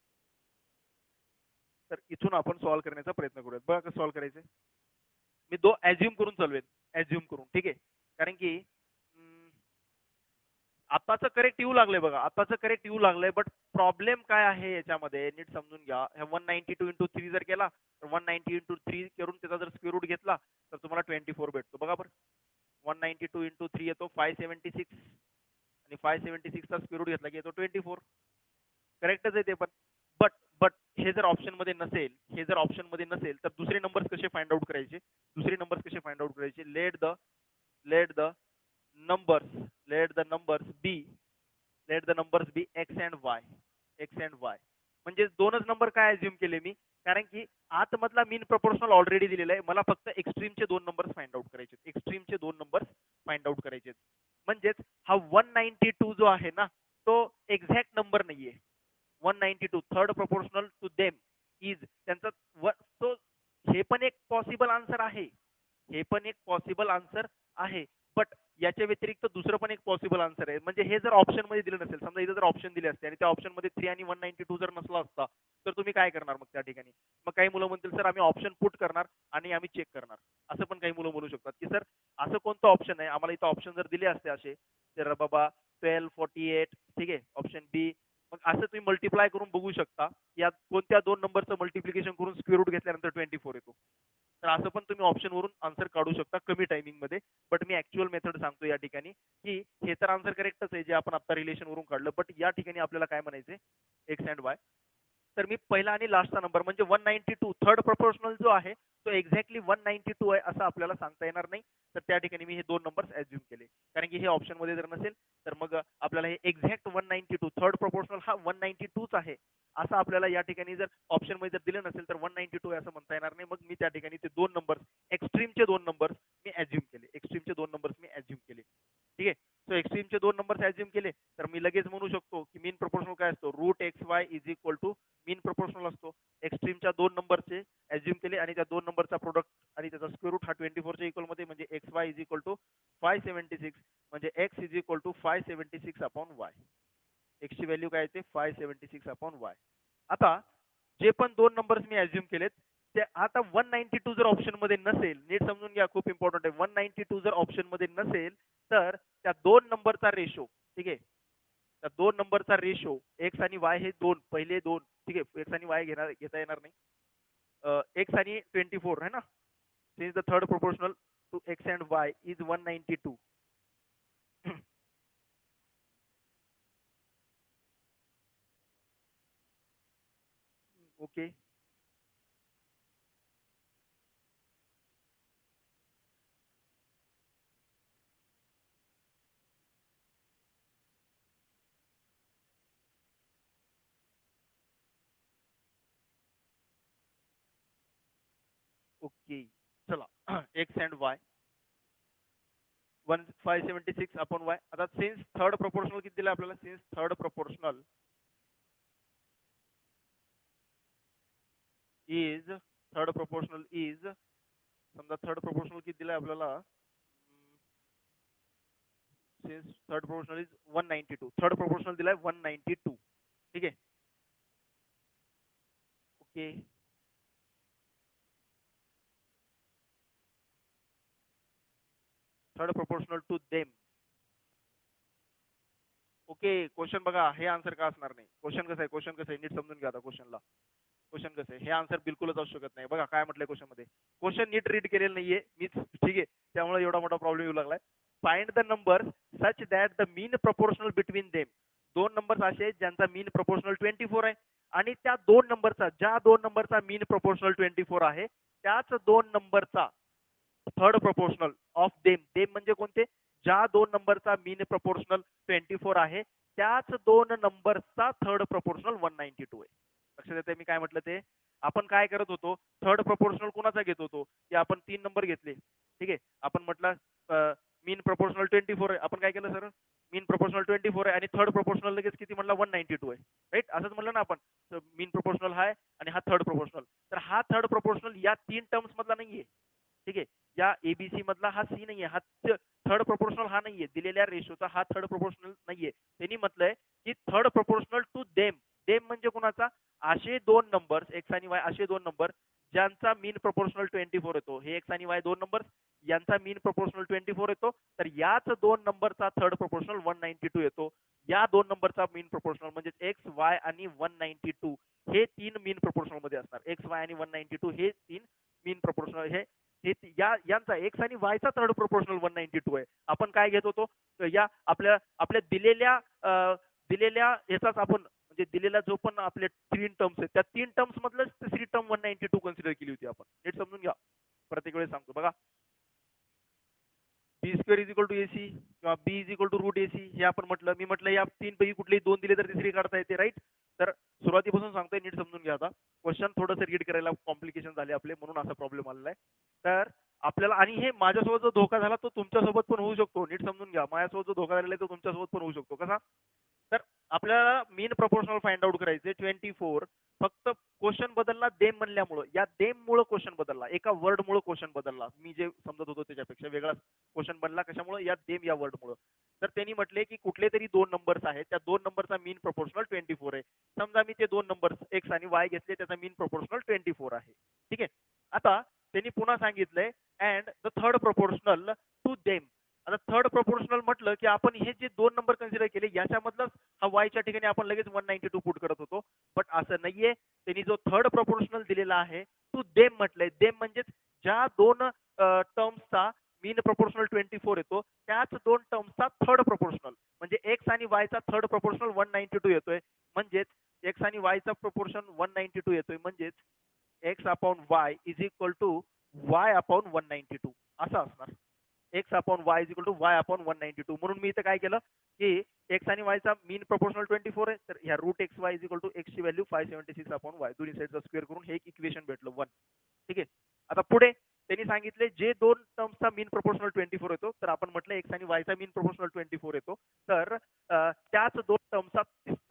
Speaker 1: तर इथून आपण सॉल्व्ह करण्याचा प्रयत्न करूयात. बघा कसं सॉल्व्ह करायचं. मी ॲझ्युम करून चालवेन, ॲझ्युम करून. ठीक आहे, कारण की आताचं करेक्ट येऊ लागलंय बघा, आताचं करेक्ट येऊ लागलंय. बट प्रॉब्लेम काय आहे याच्यामध्ये नीट समजून घ्या. ह्या 192 इंटू 3 जर केला तर 190 इंटू 3 करून त्याचा जर स्क्वेअर रूट घेतला तर तुम्हाला 24 भेटतो. बघा बरं, 192 इंटू 3 येतो 576 आणि 576 चा स्क्वेअर रूट घेतला की येतो 24. करेक्टच आहे ते पण. बट बट हे जर ऑप्शन मध्ये नसेल, हे जर ऑप्शन मध्ये नसेल तर दुसरे नंबर्स कसे फाइंड आउट करायचे, दुसरे नंबर्स कसे फाइंड आउट करायचे. Let the numbers let the numbers be x and y, x and y. म्हणजे दोनच नंबर काय अज्युम केले मी, कारण की आतमधला मीन प्रोपोर्शनल ऑलरेडी दिलेला आहे. मला फक्त एक्स्ट्रीमचे दोन नंबर्स फाइंड आउट करायचे, एक्स्ट्रीमचे दोन नंबर्स फाइंड आउट करायचे. म्हणजेच हा 192 जो आहे ना तो एक्झॅक्ट नंबर नाहीये. 192 third proportional to them is त्यांचा तो हे पण एक पॉसिबल आन्सर आहे, हे पण एक पॉसिबल आन्सर आहे. बट याच्या व्यतिरिक्त दुसरं पण एक पॉसिबल आन्सर आहे. म्हणजे हे जर ऑप्शन मध्ये दिलं नसेल, समजा इथं जर ऑप्शन दिले असते आणि त्या ऑप्शन मध्ये 3 आणि 192 जर नसला असता तर तुम्ही काय करणार मग त्या ठिकाणी. मग काही मुलं म्हणतील सर आम्ही ऑप्शन पुट करणार आणि आम्ही चेक करणार, असं पण काही मुलं म्हणू शकतात की सर असं कोणतं ऑप्शन आहे, आम्हाला इथं ऑप्शन जर दिले असते असे तर बाबा 12 48, ठीक आहे, ऑप्शन बी. मग असं तुम्ही मल्टिप्लाय करून बघू शकता या कोणत्या दोन नंबरचं मल्टिप्लिकेशन करून स्क्वेअर रूट घेतल्यानंतर 24 येतो. तर असं पण तुम्ही ऑप्शन वरून आन्सर काढू शकता कमी टायमिंग मध्ये. बट मी ऍक्च्युअल मेथड सांगतो या ठिकाणी की हे तर आन्सर करेक्टच आहे जे आपण आता रिलेशन वरून काढलं. बट या ठिकाणी आपल्याला काय म्हणायचे एक्स अँड वाय. तर मी पहिला आणि लास्टचा नंबर म्हणजे 192 थर्ड प्रोपोर्शनल जो आहे तो एक्झॅक्टली 192 आहे असं आपल्याला सांगता येणार नाही. तर त्या ठिकाणी मी हे दोन नंबर्स ॲझ्युम केले, कारण की हे ऑप्शन मध्ये जर नसेल तर मग आपल्याला हे एक्झॅक्ट 192 थर्ड प्रोपोर्शनल हा 192च आहे असं आपल्याला या ठिकाणी जर ऑप्शन मध्ये जर दिलं नसेल तर 192 आहे असं म्हणता येणार नाही. मग मी त्या ठिकाणी ते दोन नंबर्स एक्स्ट्रीमचे दोन नंबर्स मी ॲझ्युम केले, एक्स्ट्रीमचे दोन नंबर्स मी ॲझ्युम केले. ठीक आहे, सो एक्स्ट्रीमचे दोन नंबर्स ॲझ्युम केले तर मी लगेच म्हणू शकतो की मीन प्रोपोर्शनल काय असतो, root x y is equal to mean proportional असतो. एक्स्ट्रीमच्या दोन नंबरचे ॲझ्युम केले आणि त्या दोन नंबरचा प्रोडक्ट आणि त्याचा स्क्वेअर रूट हा 24 च्या इक्वल मध्ये म्हणजे x y is equal to 576 म्हणजे x is equal to 576 upon y. X ची व्हॅल्यू काय येते 576 अपॉन वाय. आता जे पण दोन नंबर्स मी ॲझ्युम केलेत ते आता 192 जर ऑप्शन मध्ये नसेल, नीट समजून घ्या खूप इम्पॉर्टंट आहे. 192 जर ऑप्शन मध्ये नसेल तर त्या दोन नंबरचा रेशो, ठीक आहे, त्या दोन नंबरचा रेशो एक्स आणि वाय हे दोन पहिले दोन, ठीक आहे, एक्स आणि वाय घेता येणार नाही. एक्स आणि 24 है ना, since the third proportional to X and Y is 192. Okay, okay, चला X and Y 576 upon Y. आता सिन्स थर्ड प्रोपोर्शनल किती दिला आपल्याला, since third proportional is third proportional is समजा थर्ड प्रोपोर्शनल किती दिलाय आपल्याला, since third proportional is 192, third proportional दिलाय 192. ठीक आहे, okay, third proportional to them. Okay, question बघा, हे आन्सर का असणार नाही. क्वेश्चन कसं आहे, क्वेश्चन कसं आहे नीट समजून घ्या. आता क्वेश्चनला क्वेश्चन कसं आहे, हे आन्सर बिलकुलच असू शकत नाही. बघा काय म्हटलंय क्वेश्चन मध्ये, क्वेश्चन नीट रीड केलेलं नाहीये मीच, ठीक आहे, त्यामुळे एवढा मोठा प्रॉब्लेम येऊ लागलाय. Find the number such that the mean proportional between them. दोन नंबर्स असे ज्यांचा मीन प्रोपोर्शनल 24 आहे आणि त्या दोन नंबरचा, ज्या दोन नंबरचा मीन प्रोपोर्शनल 24 आहे, त्याच दोन नंबरचा third proportional of them. Them म्हणजे कोणते? ज्या दोन नंबरचा मीन प्रोपोर्शनल 24 आहे, त्याच दोन नंबरचा थर्ड प्रोपोर्शनल 192 आहे. लक्षात येते मी काय म्हटलं ते? आपण काय करत होतो? थर्ड प्रोपोर्शनल कोणाचा घेत होतो? की आपण तीन नंबर घेतले, ठीक आहे. आपण म्हटलं मीन प्रोपोर्शनल 24 आहे. आपण काय केलं सर? मीन प्रोपोर्शनल 24 आहे आणि थर्ड प्रोपोर्शनल लगेच किती म्हटलं? 192 आहे. राईट, असंच म्हटलं ना आपण. मीन प्रोपोर्शनल आहे आणि हा थर्ड प्रोपोर्शनल. तर हा थर्ड प्रोपोर्शनल या तीन टर्म्स मधला नाहीये, ठीक आहे. या एबीसी मधला हा सी नाहीये, हा थर्ड प्रोपोर्शनल हा नाहीये, दिलेल्या रेशोचा हा थर्ड प्रोपोर्शनल नाहीये. त्यांनी म्हटलंय की third proportional to them. Them म्हणजे कोणाचा? असे दोन नंबर्स एक्स आणि वाय, असे दोन नंबर ज्यांचा मीन प्रोपोर्शनल 24 येतो. हे एक्स आणि वाय दोन नंबर, यांचा मीन प्रोपोर्शनल 24 येतो. तर याच दोन नंबरचा थर्ड प्रोपोर्शनल 192 येतो. या दोन नंबरचा मीन प्रोपोर्शनल म्हणजे एक्स वाय आणि 192 हे तीन मीन प्रोपोर्शनल मध्ये असणार. एक्स वाय आणि 192 हे तीन मीन प्रोपोर्शनल हे यांचा एक्स आणि वायचा थर्ड प्रोपोर्शनल 192 आहे. आपण काय घेत होतो? या आपल्या दिलेल्या याचाच आपण म्हणजे दिलेला जो पण आपले तीन टर्म्स आहेत, त्या तीन टर्म्स मधलंच तिसरी टर्म 192 कन्सिडर केली होती आपण. नीट समजून घ्या, प्रत्येक वेळेस सांगतो बघा. B square is equal to AC किंवा B is equal to root AC हे आपण म्हटलं. मी म्हटलं या तीन पैकी कुठलेही दोन दिले तर तिसरी काढता येते, राईट. तर सुरुवातीपासून सांगतोय, नीट समजून घ्या. आता क्वेश्चन थोडंसं रीड करायला कॉम्प्लिकेशन झाले आपले, म्हणून असा प्रॉब्लेम आलेला आहे. तर आपल्याला, आणि हे माझ्यासोबत जो धोका झाला तो तुमच्यासोबत पण होऊ शकतो. नीट समजून घ्या, माझ्यासोबत जो धोका झालेला आहे तो तुमच्यासोबत पण होऊ शकतो. कसा? तर आपल्याला मीन प्रोपोर्शनल फाइंड आउट करायचे 24. फक्त क्वेश्चन बदलला देम म्हणल्यामुळं, या देम मुळे क्वेश्चन बदलला, एका वर्ड मुळे क्वेश्चन बदलला. मी जे समजत होतो त्याच्यापेक्षा वेगळा क्वेश्चन बनला. कशामुळे? या देम या वर्ड मुळे. तर त्यांनी म्हटले की कुठले तरी दोन नंबर्स आहेत, त्या दोन नंबरचा मीन प्रोपोर्शनल 24 आहे. समजा मी ते दोन नंबर्स एक्स आणि वाय घेतले, त्याचा मीन प्रोपोर्शनल 24 आहे, ठीक आहे. आता त्यांनी पुन्हा सांगितलंय and the third proportional to them. आता थर्ड प्रोपोर्शनल म्हटलं की आपण हे जे दोन नंबर कन्सिडर केले याच्यामधलंच हा वायच्या ठिकाणी आपण लगेच 192 पुट करत होतो. बट असं नाहीये. त्यांनी जो थर्ड प्रोपोर्शनल दिलेला आहे टू देम म्हटलंय. देम म्हणजेच ज्या दोन टर्म्सचा मीन प्रोपोर्शनल 24 येतो, त्याच दोन टर्म्सचा थर्ड प्रोपोर्शनल म्हणजे एक्स आणि वायचा थर्ड प्रोपोर्शनल 192 येतोय. म्हणजेच एक्स आणि वायचा प्रोपोर्शन 192 येतोय. म्हणजेच x upon y is equal to y upon 192 असं असणार. X upon y is equal to y upon 192. म्हणून मी इथं काय केलं की एक्स आणि वायचा मीन प्रोपोर्शनल 24 आहे, तर ह्या root x y is equal to x ची व्हॅल्यू 576 अपॉन वाय, दोन्ही साईडचा स्क्वेअर करून हे एक इक्वेशन भेटलं 1, ठीक आहे. आता पुढे त्यांनी सांगितले जे दोन टर्म्सचा मीन प्रोपोर्शनल 24 येतो, तर आपण म्हटलं एक्स आणि वायचा मीन प्रोपोर्शनल 24 येतो, तर त्याच दोन टर्म्सचा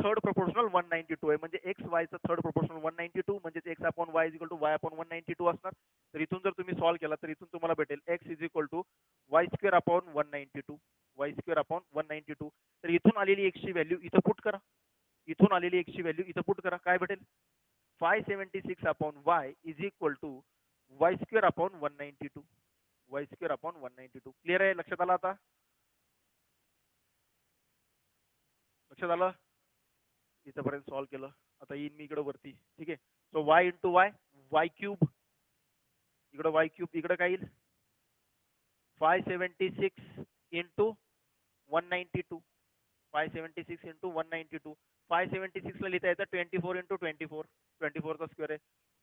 Speaker 1: थर्ड प्रोपोर्शनल 192 आहे. म्हणजे एक्स वायचा थर्ड प्रोपोर्शनल 192 म्हणजे x upon y is equal to y upon 192 असणार. तर इथून जर तुम्ही सॉल्व्ह केला तर इथून तुम्हाला भेटेल x is equal to y square upon 192, y square upon 192. तर इथून आलेली एक्सची व्हॅल्यू इथं पुट करा, इथून आलेली एक्सची व्हॅल्यू इथं पुट करा. काय भेटेल? 576 upon y is equal to y square upon 192, y square upon 192. Clear आहे? लक्षात आलं? आता लक्षात आलं? इथंपर्यंत सॉल्व्ह केलं. आता येईन मी इकडे वरती, ठीक आहे. So Y into Y, Y cube, इकडं वाय क्यूब, इकडं काय येईल 576 इंटू 192, 576 इंटू 192. 576 ला लिहिता येतं 24 इंटू 24, 24 चा स्क्वेअर आहे.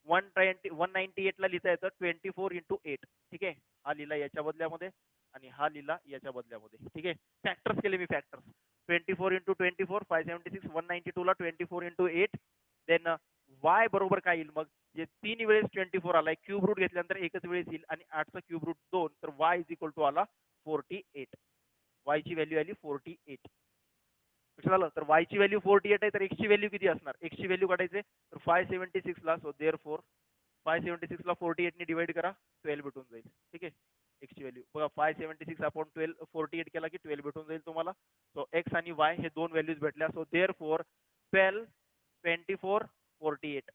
Speaker 1: 198 ला लिहिता येतं 24 इंटू 8, ठीक आहे. हा लिहिला याच्या बदल्यामध्ये आणि हा लिहिला याच्या बदल्यामध्ये, ठीक आहे. फॅक्टर्स केले मी, फॅक्टर्स 24 इंटू 24, 576, 192 ला 24 इंटू 8. देन वाय बरोबर काय येईल मग? जे तीन वेळेस 24 आलाय, क्यूब रूट घेतल्यानंतर एकच वेळेस येईल आणि 8चा क्यूब रूट 2, तर वाय इज इक्वल टू आला 48. वाय ची व्हॅल्यू आली 48. लक्षात आलं? तर वाय ची व्हॅल्यू 48 आहे, तर एक्स ची व्हॅल्यू किती असणार? एक्स ची व्हॅल्यू काढायचे तर 576 ला, सो देअरफॉर 576 ला 48 ने डिवाइड करा, 12 भेटून जाईल, ठीक आहे. एक्स ची व्हॅल्यू बघा 576 अपॉन 12, 48 केला की 12 भेटून जाईल तुम्हाला. सो एक्स आणि वाय हे दोन व्हॅल्यूज भेटल्या. सो देअरफॉर 12, 24, 48,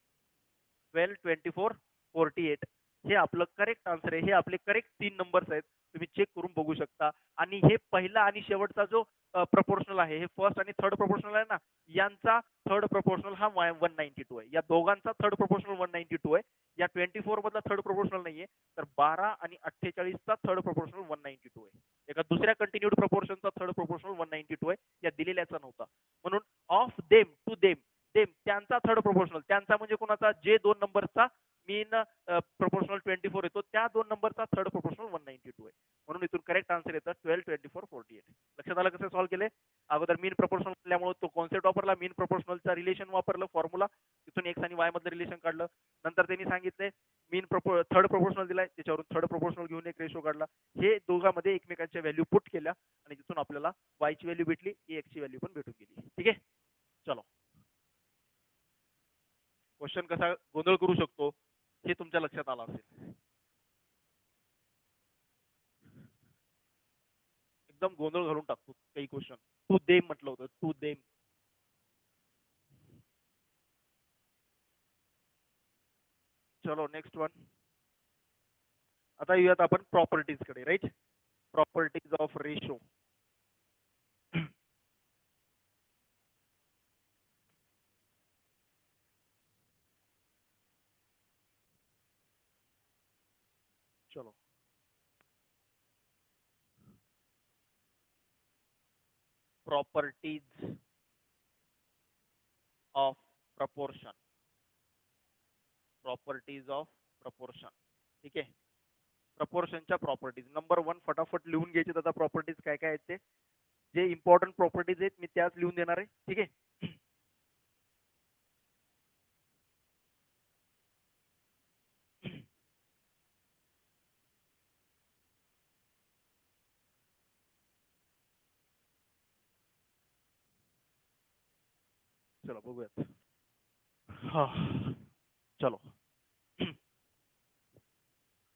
Speaker 1: 12, 24, 48 हे आपलं करेक्ट आन्सर आहे. हे आपले करेक्ट तीन नंबर्स आहेत, तुम्ही चेक करून बघू शकता. आणि हे पहिला आणि शेवटचा जो प्रोपोर्शनल आहे, हे फर्स्ट आणि थर्ड प्रोपोर्शनल आहे ना, यांचा थर्ड प्रोपोर्शनल हा 192 आहे. या दोघांचा थर्ड प्रोपोर्शनल 192 आहे. या 24 मधला थर्ड प्रोपोर्शनल नाहीये, तर 12 आणि 48 चा थर्ड प्रोपोर्शनल 192 आहे. एका दुसऱ्या कंटिन्यूड प्रोपोर्शनचा थर्ड प्रोपोर्शनल 192 आहे, या दिलेल्याचा नव्हता. म्हणून of them to them, them त्यांचा थर्ड प्रोपोर्शनल, त्यांचा म्हणजे कोणाचा, जे दोन नंबरचा मीन प्रोपोर्शनल 24 येतो त्या दोन नंबरचा थर्ड प्रोपोर्शनल 192 आहे. म्हणून इथून करेक्ट आन्सर येतं 12, 24, 48. लक्षात आलं कसं सॉल्व्ह केले. अगोदर मीन प्रोपोर्शनल असल्यामुळे तो कॉन्सेप्ट वापरला, मीन प्रोपोर्शनलचा रिलेशन वापरलं फॉर्म्युला, तिथून एक्स आणि वाय मधलं रिलेशन काढलं. नंतर त्यांनी सांगितले थर्ड प्रोपोर्शनल दिलाय त्याच्यावरून थर्ड प्रोपोर्शनल घेऊन एक रेशो काढला. हे दोघांमध्ये एकमेकांच्या व्हॅल्यू पुट केल्या आणि तिथून आपल्याला वाय ची व्हॅल्यू भेटली, एक्स ची व्हॅल्यू पण भेटून गेली. ठीक आहे, चलो क्वेश्चन कसा गोंधळ करू शकतो हे तुमच्या लक्षात आलं असेल. एकदम गोंधळ घालून टाकतो काही क्वेश्चन. टू देम म्हटलं होतं, टू देम. चलो नेक्स्ट वन. आता येऊयात आपण प्रॉपर्टीज कडे. Right, properties of ratio. चलो properties of proportion. Properties of proportion. ठीक आहे, प्रपोर्शनच्या प्रॉपर्टीज. नंबर 1 फटाफट लिहून घ्यायचे. आता प्रॉपर्टीज काय काय आहेत ते, जे इम्पॉर्टंट प्रॉपर्टीज आहेत मी त्याच लिहून देणार आहे. ठीक आहे, चलो बघूयात. हा चलो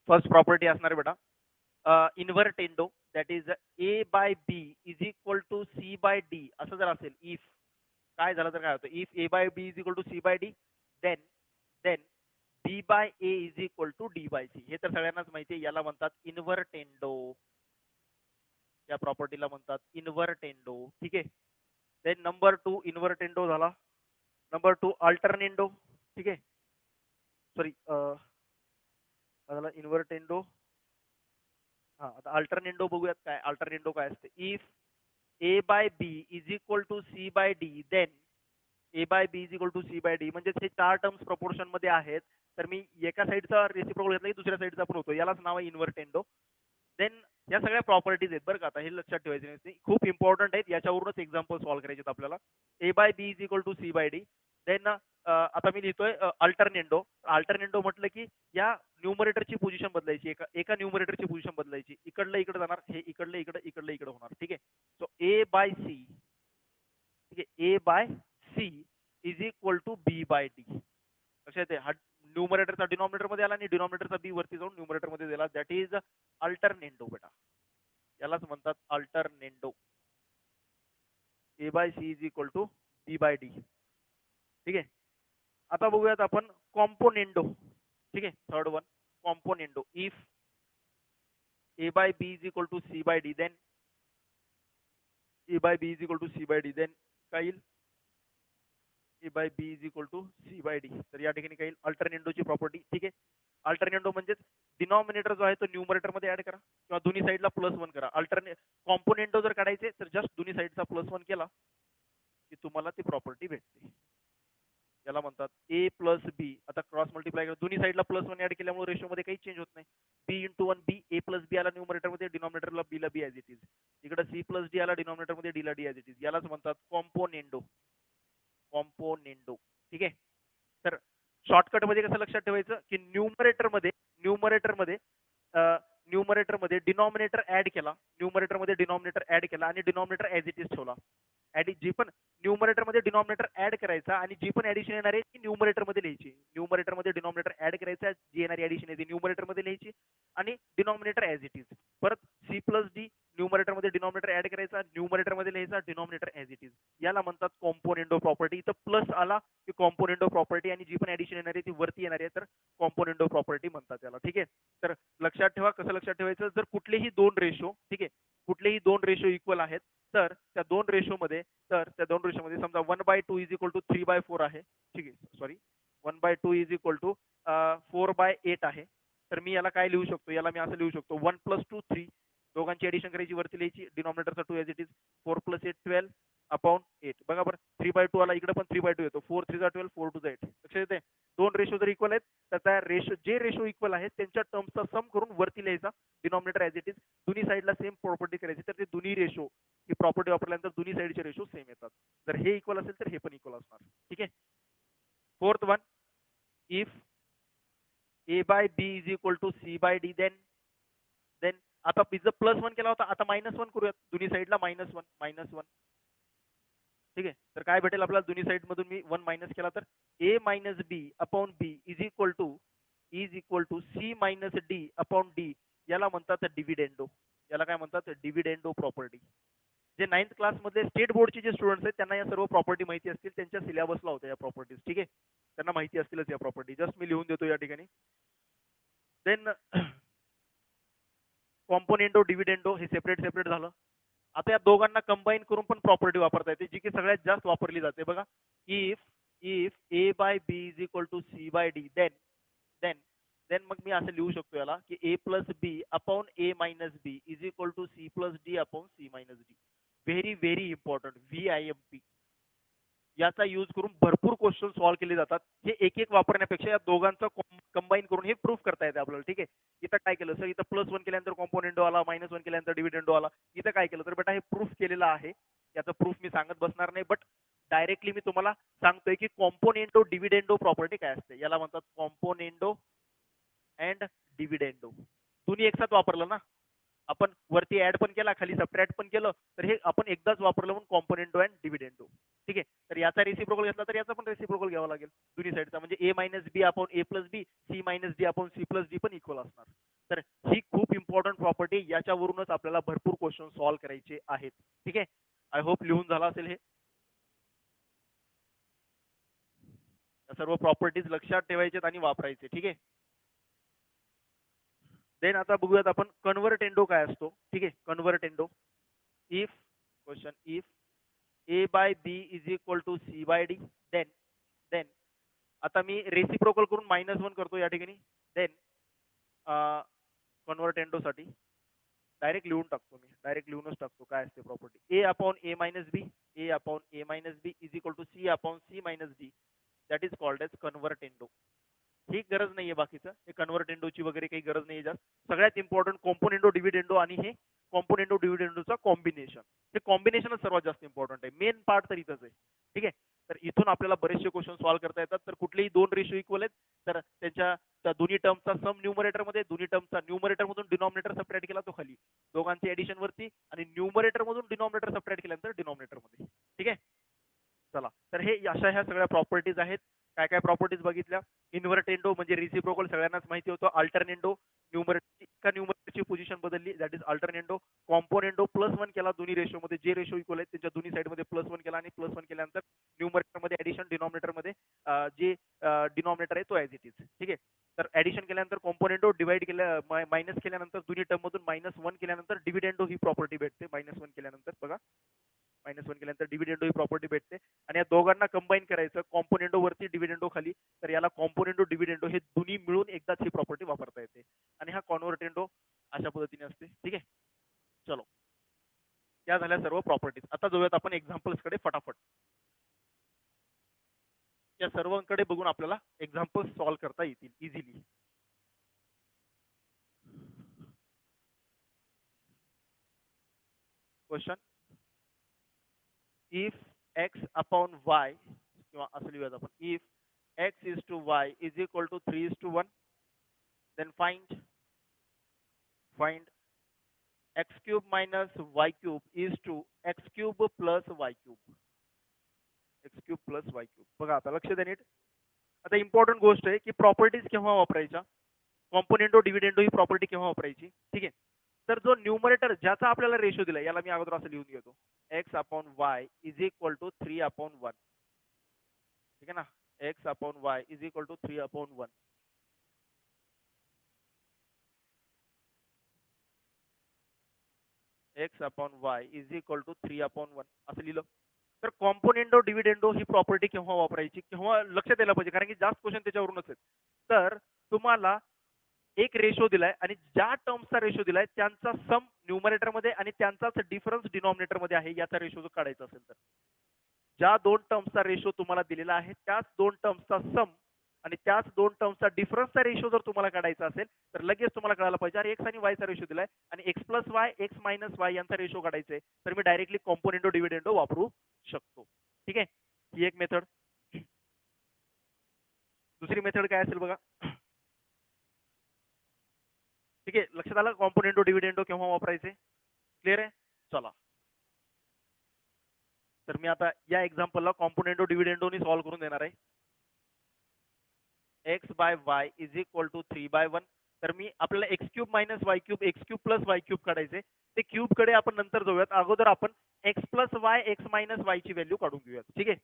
Speaker 1: फर्स्ट प्रॉपर्टी असणार आहे बेटा invertendo, that is A by B is equal to C by D. असं जर असेल, इफ काय झालं तर काय होतं, if A by B is equal to C by D then then B by A is equal to D by C. हे तर सगळ्यांनाच माहिती आहे, याला म्हणतात इन्व्हर्टेंडो. या प्रॉपर्टीला म्हणतात इन्व्हर्टेंडो. ठीक आहे, देन नंबर 2 इन्व्हर्टेंडो झाला. Number 2 alternendo. ठीक आहे, सॉरी झाला इन्व्हर्टेंडो. हा, आता अल्टरनेंडो बघूयात काय अल्टरनेंडो काय असते. If A by B is equal to C by D then A by B is equal to C by D. म्हणजे हे चार टर्म्स प्रपोर्शन मध्ये आहेत, तर मी एका साईडचा रेसिप्रोकल घेतला की दुसऱ्या साईडचा पण होतो, यालाच नाव आहे इन्व्हर्टेंडो. देन या सगळ्या प्रॉपर्टीज आहेत बरं का. आता हे लक्षात ठेवायचे नाही, खूप इम्पॉर्टंट आहेत, याच्यावरूनच एक्झाम्पल सॉल्व्ह करायचे आपल्याला. A by B is equal to C by D. Then आता मी लिहितोय अल्टरनेंडो. अल्टरनेंडो म्हटलं की या न्यूमरेटरची पोझिशन बदलायची, एका न्यूमरेटरची पोझिशन बदलायची, इकडलं इकडे जाणार, हे इकडलं इकडे, इकडलं इकडे होणार. ठीक आहे, सो ए बाय सी. ठीक आहे, A by C is equal to B by D. लक्षात आहे, हा न्यूमरेटरचा डिनॉमिनेटर मध्ये आला आणि डिनॉमिनेटरचा बी वरती जाऊन न्यूमरेटर मध्ये दिला. दॅट इज अल्टरनेंडो बेटा, यालाच म्हणतात alternendo. A by C is equal to B by D. ठीक आहे, आता बघूयात आपण कॉम्पोनेंडो. ठीक आहे, third one componendo. If A by B is equal to C by D then A by B is equal to C by D then काय येईल, A by B is equal to C by D. तर या ठिकाणी काही अल्टरनेंडोची प्रॉपर्टी. ठीक आहे, अल्टरनेंडो म्हणजे डिनॉमिनेटर जो आहे तो न्यूमरेटर मध्ये ऍड करा किंवा दोन्ही साईडला +1 करा. कॉम्पोनेंडो जर काढायचे तर जस्ट दोन्ही साईडचा +1 केला की तुम्हाला ती प्रॉपर्टी भेटते. याला म्हणतात ए प्लस बी. आता क्रॉस मल्टिप्लाय करा, दोन्ही साईडला +1 ऍड केल्यामुळे रेशो मध्ये काही चेंज होत नाही. बी इंटू 1 बी, ए प्लस बी आला न्यूमरेटर मध्ये, डिनॉमिनेटरला बी ला बी ऍज इट इज. इकडे सी प्लस डी आला डिनॉमिनेटर मध्ये, डी ला डी ऍज इट इज. यालाच म्हणतात कॉम्पोनेंडो. कॉम्पोनेंडो. ठीक आहे, तर शॉर्टकट मध्ये कसं लक्षात ठेवायचं की न्यूमरेटर मध्ये डिनॉमिनेटर ऍड केला, न्यूमरेटर मध्ये डिनॉमिनेटर ऍड केला आणि डिनॉमिनेटर ऍज इट इज ठेवला. जी पण न्यूमरेटर मध्ये डिनॉमिनेटर ऍड करायचा आणि जी पण ऍडिशन येणार आहे ती न्यूमरेटर मध्ये लिहायची. न्यूमरेटर मध्ये डिनॉमिनेटर ऍड करायचा, जी येणारी ऍडिशन आहे ती न्यूमरेटर मध्ये लिहायची आणि डिनॉमिनेटर ऍज इट इज. परत सी प्लस डी न्यूमरेटर मध्ये डिनॉमिनेटर ऍड करायचा, न्यूमरेटर मध्ये लिहायचा, डिनॉमिनेटर ऍज इट इज. याला म्हणतात कॉम्पोनेंडो प्रॉपर्टी. इथं प्लस आला की कॉम्पोनेंडो प्रॉपर्टी आणि जी पण ऍडिशन येणार आहे ती वरती येणार आहे, तर कॉम्पोनेंडो प्रॉपर्टी म्हणतात त्याला. ठीक आहे, तर लक्षात ठेवा. कसं लक्षात ठेवायचं, जर कुठलेही दोन रेशो, ठीक आहे, कुठलेही दोन रेशो इक्वल आहेत तर त्या दोन रेशोमध्ये समजा 1/2 इज इक्वल टू 3/4 आहे. ठीक आहे, सॉरी 1/2 इज इक्वल टू 4/8 आहे. तर मी याला काय लिहू शकतो, याला मी असं लिहू शकतो 1 + 2 3. दोघांची ऍडिशन करायची, वरती लिहायची, डिनॉमिनेटरचा 2 ॲज इट इज, 4 + 8 12 अपॉन 8 बघा बरं 3/2 आला, इकडे पण 3/2 येतो. 4 3 12 4 2 8 लक्षात येते. दोन रेशो जर इक्वल आहेत तर त्या रेशो जे रेशो इक्वल आहेत त्यांच्या टर्म्सचा सम करून वरती लिहायचा, डिनॉमिनेटर ॲज इट इज. दोन्ही साईडला सेम प्रॉपर्टी करायची, तर ते दोन्ही रेशो ही प्रॉपर्टी वापरल्यानंतर दोन्ही साईडचे रेशो सेम येतात. जर हे इक्वल असेल तर हे पण इक्वल असणार. ठीक आहे. Fourth one, if a/b is equal to c/d, then आता जर +1 केला होता, आता -1 करूयात. दोन्ही साईडला -1. ठीक आहे. तर काय भेटेल आपल्याला, दोन्ही साईड मधून मी 1 मायनस केला तर a minus B upon B is equal to C minus D upon D. याला म्हणतात डिव्हिडेंडो. याला काय म्हणतात, डिव्हिडेंडो प्रॉपर्टी. जे 9th क्लास मधले स्टेट बोर्डचे जे स्टुडंट्स आहेत त्यांना या सर्व प्रॉपर्टी माहिती असतील, त्यांच्या सिलेबसला होत्या या प्रॉपर्टीज. ठीक आहे, त्यांना माहिती असतीलच या प्रॉपर्टी. जस्ट मी लिहून देतो या ठिकाणी. देन कॉम्पोनेंटो डिव्हिडेंडो हे सेपरेट झालं. आता या दोघांना कंबाईन करून पण प्रॉपर्टी वापरता येते, जी की सगळ्यात जास्त वापरली जाते बघा. If a/b is equal to c/d, then मग मी असं लिहू शकतो याला की a plus B upon a minus B is equal to c plus D upon c minus D. Very important, VIMP. याचा यूज करून भरपूर क्वेश्चन सॉल्व्ह केले जातात. हे एक वापरण्यापेक्षा या दोघांचं कंबाईन करून हे प्रूफ करता येते आपल्याला. ठीक आहे. इथं काय केलं सर, इथं +1 केल्यानंतर कॉम्पोनेंटो आला, -1 केल्यानंतर डिव्हिडेंडो आला. इथं काय केलं तर बेटा हे प्रूफ केलेलं आहे. याचं प्रूफ मी सांगत बसणार नाही, बट डायरेक्टली मी तुम्हाला सांगतोय की कॉम्पोनेंटो डिव्हिडेंडो प्रॉपर्टी काय असते. याला म्हणतात कॉम्पोनेंटो अँड डिव्हिडेंडो. दोन्ही एकसाथ वापरलं ना आपण, वरती ऍड पण केला, खाली सबट्रॅक्ट पण केलं, तर हे आपण एकदाच वापरलं म्हणून कॉम्पोनेंटो अँड डिव्हिडेंडो. ठीक आहे. तर याचा रेसिप्रोकल घेतला तर याचा पण रेसिप्रोकल घ्यावा लागेल दोन्ही साईडचा, म्हणजे a minus B upon a plus B, C minus D upon C plus D पण इक्वल असणार. तर ही खूप इम्पॉर्टंट प्रॉपर्टी, याच्यावरूनच आपल्याला भरपूर क्वेश्चन सॉल्व्ह करायचे आहेत. ठीक आहे. आय होप लिहून झाला असेल हे सर्व प्रॉपर्टीज लक्षात ठेवायचे आणि वापरायचे. ठीक आहे. देन आता बघूयात आपण कन्व्हर्टेंडो काय असतो. ठीक आहे. Convertendo, if a/b is equal to c/d, then आता मी रेसिप्रोकल करून -1 करतो या ठिकाणी. देन कन्व्हर्टेंडो साठी डायरेक्ट लिहून टाकतो, मी डायरेक्ट लिहूनच टाकतो काय असते property. a upon a minus B is equal to c upon c minus D, that is called as convertendo. ही गरज नाहीये बाकीचं, हे कन्व्हर्टेंडोची वगैरे काही गरज नाही जास्त. सगळ्यात इम्पॉर्टंट कॉम्पोनेंटो डिव्हिडेंडो आणि हे कॉम्पोनेंटो डिव्हिडेंडोचा कॉम्बिनेशन. हे कॉम्बिनेशनच सर्वात जास्त इम्पॉर्टंट आहे. मेन पार्ट तर इथंच आहे. ठीक आहे. तर इथून आपल्याला बरेचसे क्वेश्चन सॉल्व्ह करता येतात. तर कुठलेही दोन रेशो इक्वल आहेत तर त्यांच्या त्या दोन्ही टर्मचा सम न्यूमरेटर मध्ये, दोन्ही टर्मचा न्यूमरेटर मधून डिनॉमिनेटर सबट्रॅक्ट केला तो खाली, दोघांचे एडिशन वरती, आणि न्यूमरेटर मधून डिनॉमिनेटर सबट्रॅक्ट केल्यानंतर डिनॉमिनेटर मध्ये. ठीक आहे. चला, तर हे अशा ह्या सगळ्या प्रॉपर्टीज आहेत. काय काय प्रॉपर्टीज बघितल्या. इन्व्हर्टेंडो म्हणजे रिसिप्रोकल सगळ्यांनाच माहिती होतं. अल्टरनेंडो न्यूमरेटरची पोझिशन बदलली, दॅट इज अल्टरनेंडो. कॉम्पोनेंडो +1 केला, दोन्ही रेशो मध्ये जे रेशो इक्वल आहेत त्यांच्या दोन्ही साइड मध्ये +1 केला, आणि +1 केल्यानंतर न्यूमरेटर मध्ये ऍडिशन, डिनॉमिनेटर मध्ये जे डिनॉमिनेटर आहे तो ॲज इट इज. ठीक आहे. तर ऍडिशन केल्यानंतर कॉम्पोनेंडो, डिवाइड केल्या मायनस केल्यानंतर दोन्ही टर्म मधून -1 केल्यानंतर डिव्हिडेंडो ही प्रॉपर्टी भेटते. -1 केल्यानंतर बघा, -1 केल्यानंतर डिव्हिडेंडो ही प्रॉपर्टी भेटते. आणि या दोघांना कंबाईन करायचं, कॉम्पोनेंडो वरती डिव्हिडेंडो खाली, तर याला कॉम्पोनेंडो डिव्हिडेंडो हे दोन्ही मिळून एकदाच ही प्रॉपर्टी वापरता येते. आणि हा कॉन्व्हर्टेंडो अशा पद्धतीने असते. ठीक आहे. चलो, या झाल्या सर्व प्रॉपर्टीज. आता जाऊयात आपण एक्झाम्पल्स कडे फटाफट. या सर्वांकडे बघून आपल्याला एक्झाम्पल्स सॉल्व्ह करता येतील easily. Question, if x upon y, किंवा असं लिहूयात आपण, if x is to y is equal to 3:1, then find x cube minus y cube is to x cube plus y cube. x cube plus y cube. बघा आता लक्ष द्या नीट. आता इम्पॉर्टंट गोष्ट आहे की प्रॉपर्टीज केव्हा वापरायच्या, कॉम्पोनेंटो डिव्हिडेंडो ही प्रॉपर्टी केव्हा वापरायची. ठीक आहे. तर जो न्यूमरेटर ज्याचा आपल्याला रेशो दिला, याला मी अगोदर असं लिहून घेतो, x upon y is equal to 3/1. ठीक आहे ना. x upon y is equal to 3/1. x upon y is equal to 3/1 असं लिहिलं. तर कॉम्पोनेंटो डिव्हिडेंडो ही प्रॉपर्टी केव्हा वापरायची, केव्हा लक्षात यायला पाहिजे, कारण की जास्त क्वेश्चन त्याच्यावरूनच आहेत. तर तुम्हाला एक रेशो दिलाय आणि ज्या टर्म्सचा रेशो दिलाय त्यांचा सम न्यूमरेटर मध्ये आणि त्यांचाच डिफरन्स डिनॉमिनेटर मध्ये आहे याचा रेशो जर काढायचा असेल तर ज्या दोन टर्म्सचा रेशो तुम्हाला दिलेला आहे त्याच दोन टर्म्सचा सम आणि त्याच दोन टर्म्सचा डिफरन्सचा रेशो जर तुम्हाला काढायचा असेल तर लगेच तुम्हाला कळायला पाहिजे अरे एक्स आणि वायचा रेशो दिलाय आणि x plus y x minus Y यांचा रेशो काढायचा आहे तर मी डायरेक्टली कॉम्पोनेंटो डिव्हिडेंडो वापरू शकतो. ठीक आहे, ही एक मेथड. दुसरी मेथड काय असेल बघा. ठीक आहे, लक्षात आलं कॉम्पोनेंटो डिव्हिडेंडो केव्हा वापरायचे, क्लिअर आहे. चला तर मी आता या एक्झाम्पलला कॉम्पोनेंटो डिव्हिडेंडोनी सॉल्व्ह करून देणार आहे. X by y is equal to 3/1. तर मी आपल्याला x cube minus y cube x cube plus y cube काढायचे. ते क्यूब कडे आपण नंतर जाऊयात, अगोदर आपण x plus y x minus y ची व्हॅल्यू काढून घेऊयात. ठीक आहे,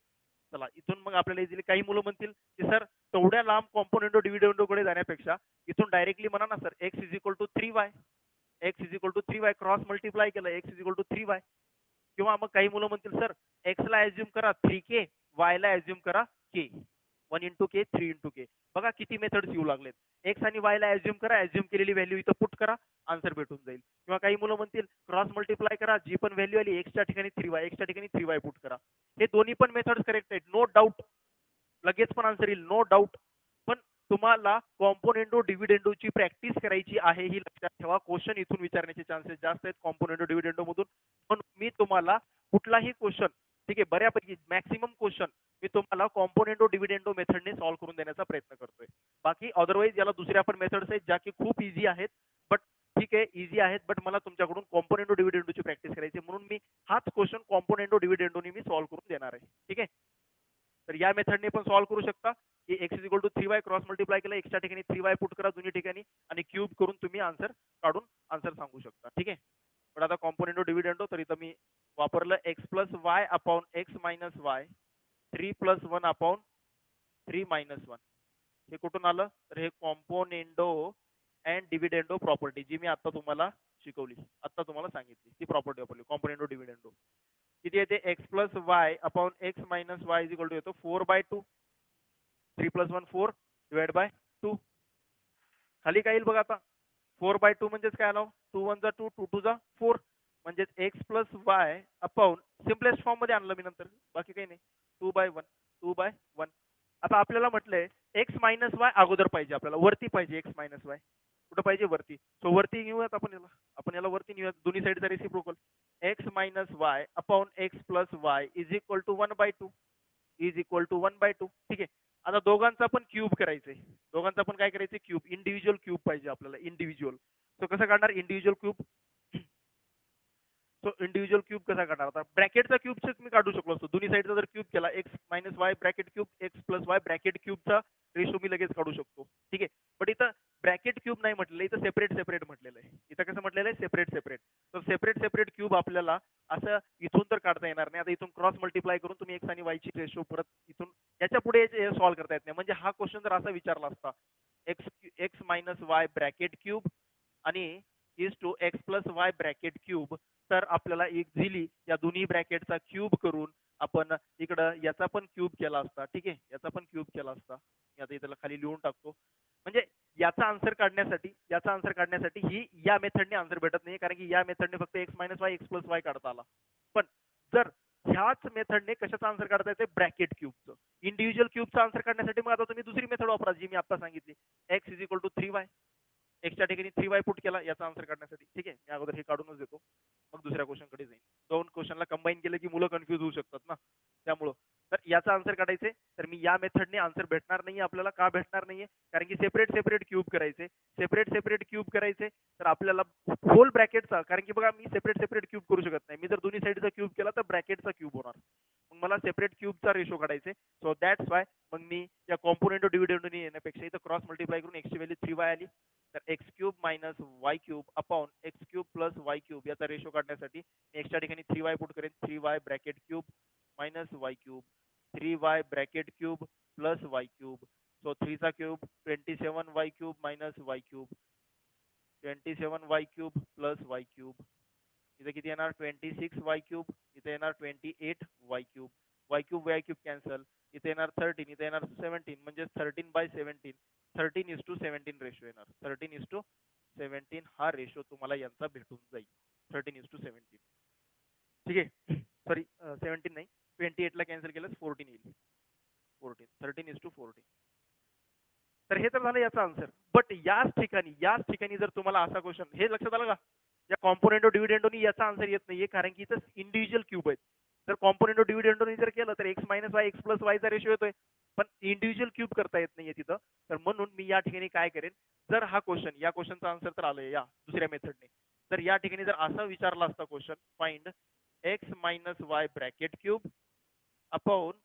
Speaker 1: चला इथून मग आपल्याला इझिली काही मुलं म्हणतील की सर तेवढ्या लांब कॉम्पोनेंटो डिव्हिडेंडो कडे जाण्यापेक्षा इथून डायरेक्टली म्हणा ना sir X is equal to 3y, X is equal to 3y cross multiply केलं X is equal to 3y. किंवा मग काही मुलं म्हणतील सर एक्स ला ऍज्युम करा 3k, वाय ला ऍज्युम करा k, 1 इंटू के 3 इंटू के. बघा किती मेथड्स येऊ लागलेत. एक्स आणि वाय ला ऍज्युम करा, ऍज्युम केलेली व्हॅल्यू इथं पुट करा, आन्सर भेटून जाईल. किंवा काही मुलं म्हणतील क्रॉस मल्टिप्लाय करा, जी पण व्हॅल्यू आली एक्सच्या ठिकाणी 3y, एक्सच्या ठिकाणी 3y पुट करा. हे दोन्ही पण मेथड्स करेक्ट आहेत, नो डाऊट. लगेच पण आन्सर येईल, नो डाऊट. पण तुम्हाला कॉम्पोनेंटो डिव्हिडेंडोची प्रॅक्टिस करायची आहे ही लक्षात ठेवा. क्वेश्चन इथून विचारण्याचे चान्सेस जास्त आहेत कॉम्पोनेंटो डिव्हिडेंडो मधून. पण मी तुम्हाला कुठलाही क्वेश्चन, ठीक आहे, बऱ्यापैकी मॅक्सिमम क्वेश्चन मी तुम्हाला कॉम्पोनेंटो डिव्हिडेंडो मेथडने सॉल्व्ह करून देण्याचा प्रयत्न करतोय. बाकी अदरवाईज याला दुसऱ्या पण मेथड्स आहेत ज्या की खूप इझी आहेत. बट ठीक आहे, इझी आहेत बट मला तुमच्याकडून कॉम्पोनेंटो डिव्हिडेंडोची प्रॅक्टिस करायची म्हणून मी हाच क्वेश्चन कॉम्पोनेंटो डिव्हिडेंडोने मी सॉल्व्ह करून देणार आहे. ठीक आहे, तर या मेथडने पण सॉल्व्ह करू शकता की x is equal to 3y cross multiply केला, एक्सच्या ठिकाणी 3y पुट करा दोन्ही ठिकाणी आणि क्यूब करून तुम्ही आन्सर काढून आन्सर सांगू शकता. ठीक आहे, पण आता कॉम्पोनेंटो डिव्हिडेंडो तर इथं मी वापरलं x plus Y upon x minus Y 3 plus 1 upon 3 minus 1. हे कुठून आलं तर हे कॉम्पोनेंडो अँड डिव्हिडेंडो प्रॉपर्टी जी मी आता तुम्हाला शिकवली, आता तुम्हाला सांगितली ती प्रॉपर्टी वापरली कॉम्पोनेंडो डिव्हिडेंडो. किती येते x plus Y upon x minus Y is equal to येतो 4/2. 3 प्लस 1 4 डिवाइड बाय 2. खाली काय येईल बघा आता 4/2 म्हणजेच काय आलं 2 1 जा 2 2 2 जा 4 म्हणजेच x plus Y upon simplest form मध्ये आणलं मी नंतर, बाकी काही नाही 2/1 2/1. आता आपल्याला म्हटलंय एक्स मायनस वाय अगोदर पाहिजे, आपल्याला वरती पाहिजे एक्स मायनस वाय. कुठं पाहिजे वरती, सो वरती घेऊयात आपण याला वरती नेऊयात दोन्ही साईडचा reciprocal. X minus y upon x plus y is equal to 1/2 is equal to 1/2. ठीक आहे, आता दोघांचा पण क्यूब करायचंय, दोघांचा पण काय करायचं क्यूब, इंडिव्हिज्युअल क्यूब पाहिजे आपल्याला इंडिव्हिज्युअल. सो कसं काढणार individual cube, so individual cube कसा काढणार, आता ब्रॅकेटचा क्यूबच मी काढू शकलो असतो. दोन्ही साईडचा जर क्यूब केला X minus Y bracket cube X plus Y bracket क्यूबचा रेशो मी लगेच काढू शकतो. ठीक आहे, बट इथं ब्रॅकेट क्यूब नाही म्हटलेलं, इथं सेपरेट सेपरेट म्हटलेलं आहे. इथं कसं म्हटलेलं आहे सेपरेट सेपरेट. तर सेपरेट सेपरेट क्यूब आपल्याला असं इथून तर काढता येणार नाही. आता इथून क्रॉस मल्टिप्लाय करून तुम्ही एक्स आणि वाय ची रेशो परत इथून याच्या पुढे सॉल्व्ह करता येत नाही. म्हणजे हा क्वेश्चन जर असा विचारला असता X X minus Y bracket cube आणि is to x plus Y bracket cube, तर आपल्याला इझिली या दोन्ही ब्रॅकेटचा क्यूब करून आपण इकडं याचा पण क्यूब केला असता. ठीक आहे, याचा पण क्यूब केला असता. मी आता इथं खाली लिहून टाकतो. म्हणजे याचा आन्सर काढण्यासाठी ही या मेथडने आन्सर भेटत नाही, कारण की या मेथडने फक्त x minus Y X plus Y काढता आला. पण जर ह्याच मेथडने कशाचा आन्सर काढता येते ब्रॅकेट क्यूबचं, इंडिव्हिज्युअल क्यूबचा आन्सर काढण्यासाठी मग आता तुम्ही दुसरी मेथड वापरा जी मी आता सांगितली, x is equal to 3y, एक्सच्या ठिकाणी 3y पुट केला याचा आन्सर काढण्यासाठी. ठीक आहे, मी अगोदर हे काढूनच देतो मग दुसऱ्या क्वेश्चन कडे जाईल. दोन क्वेश्चनला कंबाईन केलं की मुलं कन्फ्यूज होऊ शकतात ना, त्यामुळं तर याचा आन्सर काढायचे तर मी या मेथडने आन्सर भेटणार नाहीये आपल्याला. का भेटणार नाहीये, कारण की सेपरेट सेपरेट क्यूब करायचे, सेपरेट सेपरेट क्यूब करायचे तर आपल्याला होल ब्रॅकेटचा, कारण की बघा मी सेपरेट सेपरेट क्यूब करू शकत नाही. मी जर दोन्ही साईडचा क्यूब केला तर ब्रॅकेटचा क्यूब होणार, मग मला सेपरेट क्यूबचा रेशो काढायचे. सो दॅट्स वाय मग मी या कॉम्पोनेंटो डिव्हिडेंडोने येण्यापेक्षा इथं क्रॉस मल्टिप्लाय करून एक्सची व्हॅल्यू 3y आली, तर x cube minus y cube upon x cube plus y cube याचा रेशो काढण्यासाठी एक्सच्या ठिकाणी 3y पुट करेन, 3y bracket cube minus y cube 3y bracket cube plus y cube. So 3 चा cube 27y cube minus y cube 27y cube plus y cube. इथे किती येणार 26y क्यूब, इथे येणार 28y cube, Y cube cancel, इथे येणार 13, इथे येणार 17 म्हणजे 13/17. 13:17 रेशो येणार. 13:17 हा रेशो तुम्हाला यांचा भेटून जाईल. 13:17. ठीक आहे. सॉरी 17 नाही, 28 ला कॅन्सल केलं 14 येईल. 14 13:14. तर हे तर झालं याचा आन्सर. बट याच ठिकाणी जर तुम्हाला असा क्वेश्चन, हे लक्षात आलं का, या कॉम्पोनेंटो डिव्हिडेंडोनी याचा आन्सर येत नाहीये, कारण की इथं इंडिव्हिज्युअल क्यूब आहेत. जर कॉम्पोनेंटो डिव्हिडेंडोनी जर केलं तर x minus Y X plus वायचा रेशो येतोय, पण इंडिव्हिज्युअल क्यूब करता येत नाहीये तिथं. तर म्हणून मी या ठिकाणी काय करेन, जर हा क्वेश्चन, या क्वेश्चनचा आन्सर तर आलोय या दुसऱ्या मेथडने, तर या ठिकाणी जर असा विचारला असता question, find x minus Y bracket cube upon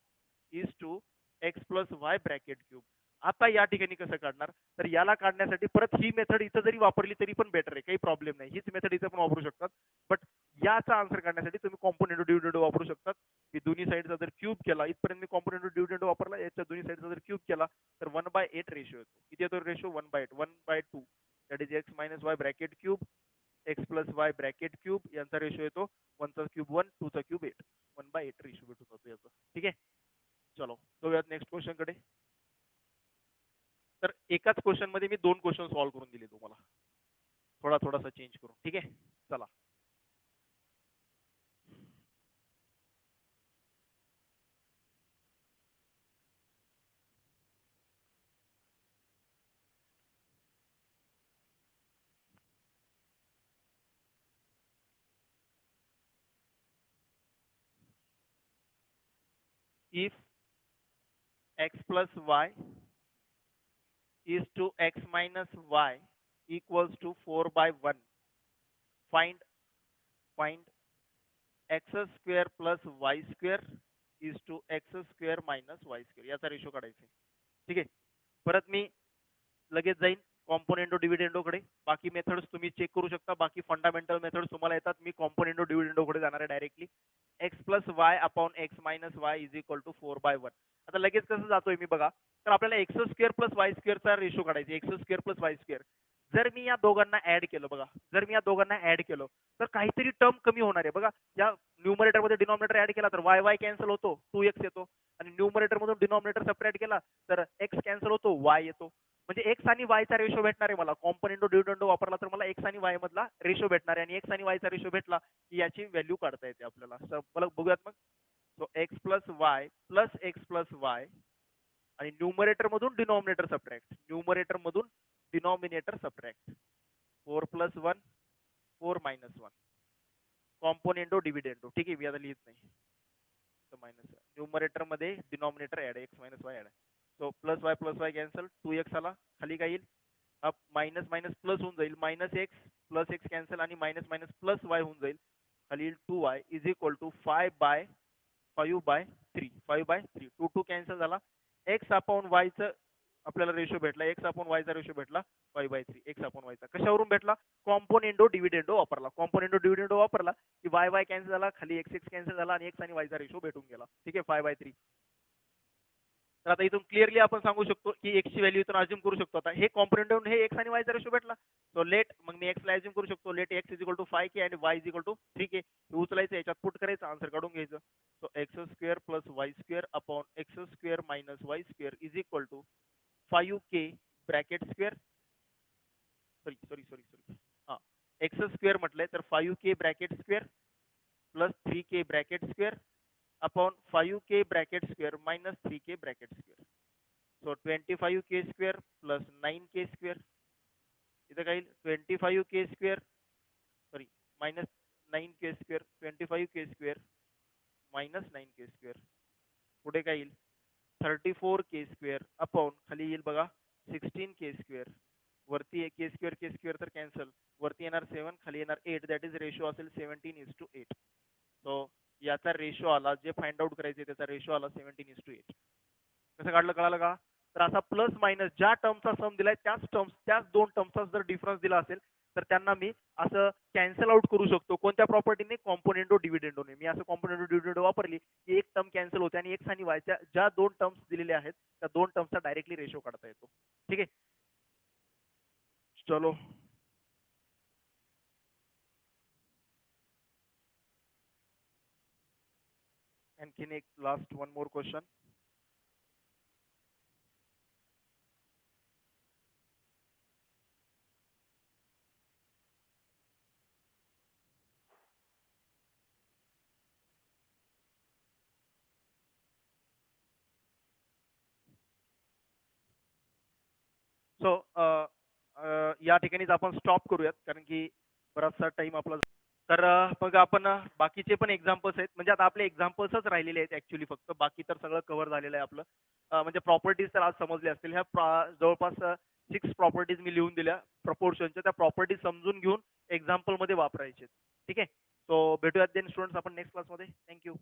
Speaker 1: is to x plus Y bracket cube. आता या ठिकाणी कसं काढणार, तर याला काढण्यासाठी परत ही मेथड इथं जरी वापरली तरी पण बेटर आहे, काही प्रॉब्लेम नाही, हीच मेथड इथं पण वापरू शकतात. बट याचा आन्सर काढण्यासाठी तुम्ही कॉम्पोनेंटो डिव्हिडेंडो वापरू शकतात. मी दोन्ही साईडचा जर क्यूब केला, इथपर्यंत मी कॉम्पोनेंटो डिव्हिडेंडो वापरला, याच्या दोन्ही साईडचा जर क्यूब केला तर 1/8 रेशो येतो. किती येतो ratio? 1/8, 1/2. That is x minus Y bracket cube X plus Y bracket cube, यांचा रेशो येतो 1 चा क्यूब 1, 2 चा क्यूब 8, 1/8 रेशो भेटून जातो याचा. ठीक आहे, चलो जाऊयात नेक्स्ट क्वेश्चन कडे. तर एकाच क्वेश्चन मध्ये मी 2 क्वेश्चन सॉल्व्ह करून दिले तुम्हाला, थोडासा चेंज करून. ठीक आहे, चला. If x plus y is to x minus y equals to 4/1, find x square plus y square is to x square minus y square, याचा रेशो काढायचा. ठीक आहे, परत मी लगेच जाईन कॉम्पोनेंटो डिव्हिडेंडो कडे. बाकी मेथड्स तुम्ही चेक करू शकता, बाकी फंडामेंटल मेथड्स तुम्हाला येतात. मी कॉम्पोनेंटो डिव्हिडेंडो कडे जाणार आहे directly. X plus Y upon x minus Y is equal to 4/1. आता लगेच कसं जातोय मी बघा, तर आपल्याला एक्स स्क्वेअर प्लस वाय स्क्वेअरचा रेशो काढायचा. X square plus Y square जर मी या दोघांना ऍड केलं, बघा जर मी या दोघांना ऍड केलं तर काहीतरी टर्म कमी होणार आहे. बघा, या न्यूमरेटर मध्ये डिनॉमिनेटर ऍड केला तर वाय वाय कॅन्सल होतो, 2x येतो. आणि न्यूमरेटर मधून डिनॉमिनेटर सेपरेट केला तर एक्स कॅन्सल होतो, वाय येतो. म्हणजे एक्स आणि वाय चा रेशो भेटणार आहे मला. कॉम्पोनेंटो डिव्हिडेंडो वापरला तर मला एक्स आणि वाय मधला रेशो भेटणार आहे, आणि एक्स आणि वाय चा रेशो भेटला की याची व्हॅल्यू काढता येते आपल्याला. मला बघूयात मग. सो एक्स प्लस वाय आणि न्यूमरेटर मधून डिनॉमिनेटर सबट्रॅक्ट, न्यूमरेटर मधून डिनॉमिनेटर सबट्रॅक्ट. 4 + 1 4 - 1 componendo dividendo. ठीक आहे, मी आता लिहित नाही. मायनस न्यूमरेटर मध्ये denominator add, x minus y add. So plus y cancel, 2x आला, खाली काय येईल, अब मायनस मायनस प्लस होऊन जाईल, minus x plus x cancel आणि मायनस मायनस प्लस वाय होऊन जाईल. खाली येईल 2y is equal to 5/3. 5/3 2 cancel झाला. एक्स अपॉन वाय च आपल्याला रेशो भेटला, एक्स अपॉन वाय चा रेशो भेटला 5/3. एक्स अपॉन वाय चा कशावरून भेटला? कॉम्पोनेंटो डिव्हिडेंडो वापरला. कॉम्पोनेंटो डिव्हिडेंडो वापरला की वाय वाय कॅन्सल झाला, खाली एक्स एक्स कॅन्सल झाला आणि एक्स आणि वाय चा रेशो भेटून गेला. ठीक आहे, 5/3. तर आता इथून क्लिअरली आपण सांगू शकतो की एक्स ची व्हॅल्यू इथून अज्युम करू शकतो. आता हे कॉम्पोनेंट हे एक्स आणि वाय चा रेशो भेटला, सो लेट मग मी एक्स ला अज्युम करू शकतो. Let x is equal to 5k आणि Y is equal to 3k. उचलायचं, याच्यात पुट करायचं, आन्सर काढून घ्यायचं. So x square plus Y square upon x square minus y square is equal to 5k bracket square, sorry हा एक्स स्क्वेअर म्हटलंय तर 5k bracket square plus 3k bracket square upon 5k bracket square minus 3k bracket square. So 25k square plus 9k square. इथं काही 25k square sorry minus 9k square, 25k square minus 9k square. पुढे काय येईल 34k स्क्वेअर अपॉन खाली येईल बघा 16k स्क्वेअर. वरती k स्क्वेअर तर कॅन्सल, वरती येणार 7, खाली येणार 8. दॅट इज रेशो असेल 17:8. सो याचा रेशो आला, जे फाइंड आउट करायचे त्याचा रेशो आला 17:8. कसं काढलं कळालं का? तर असा प्लस मायनस ज्या टर्मचा सम दिलाय त्याच दोन टर्मचा जर डिफरन्स दिला असेल तर त्यांना मी असं कॅन्सल आउट करू शकतो. कोणत्या प्रॉपर्टीने? कॉम्पोनेंटो डिव्हिडेंडोने. मी असं कॉम्पोनेंटो डिव्हिडेंडो वापरली की एक टर्म कॅन्सल होते आणि एक्स आणि वायच्या ज्या 2 टर्म्स दिलेल्या आहेत त्या 2 टर्मचा डायरेक्टली रेशो काढता येतो. ठीक आहे, चलो. आणखीन एक last one more question. So या ठिकाणीच आपण स्टॉप करूयात कारण की बराचसा टाइम आपला तर मग आपण बाकीचे पण एक्झाम्पल्स आहेत म्हणजे आता आपले एक्झाम्पल्सच राहिलेले आहेत ऍक्च्युली फक्त बाकी तर सगळं कव्हर झालेलं आहे आपलं म्हणजे प्रॉपर्टीज तर आज समजले असतील ह्या जवळपास 6 प्रॉपर्टीज मी लिहून दिल्या प्रपोर्शनच्या त्या प्रॉपर्टीज समजून घेऊन एक्झाम्पल मध्ये वापरायचे ठीक आहे सो भेटूयात देन स्टुडंट्स आपण नेक्स्ट क्लासमध्ये थँक्यू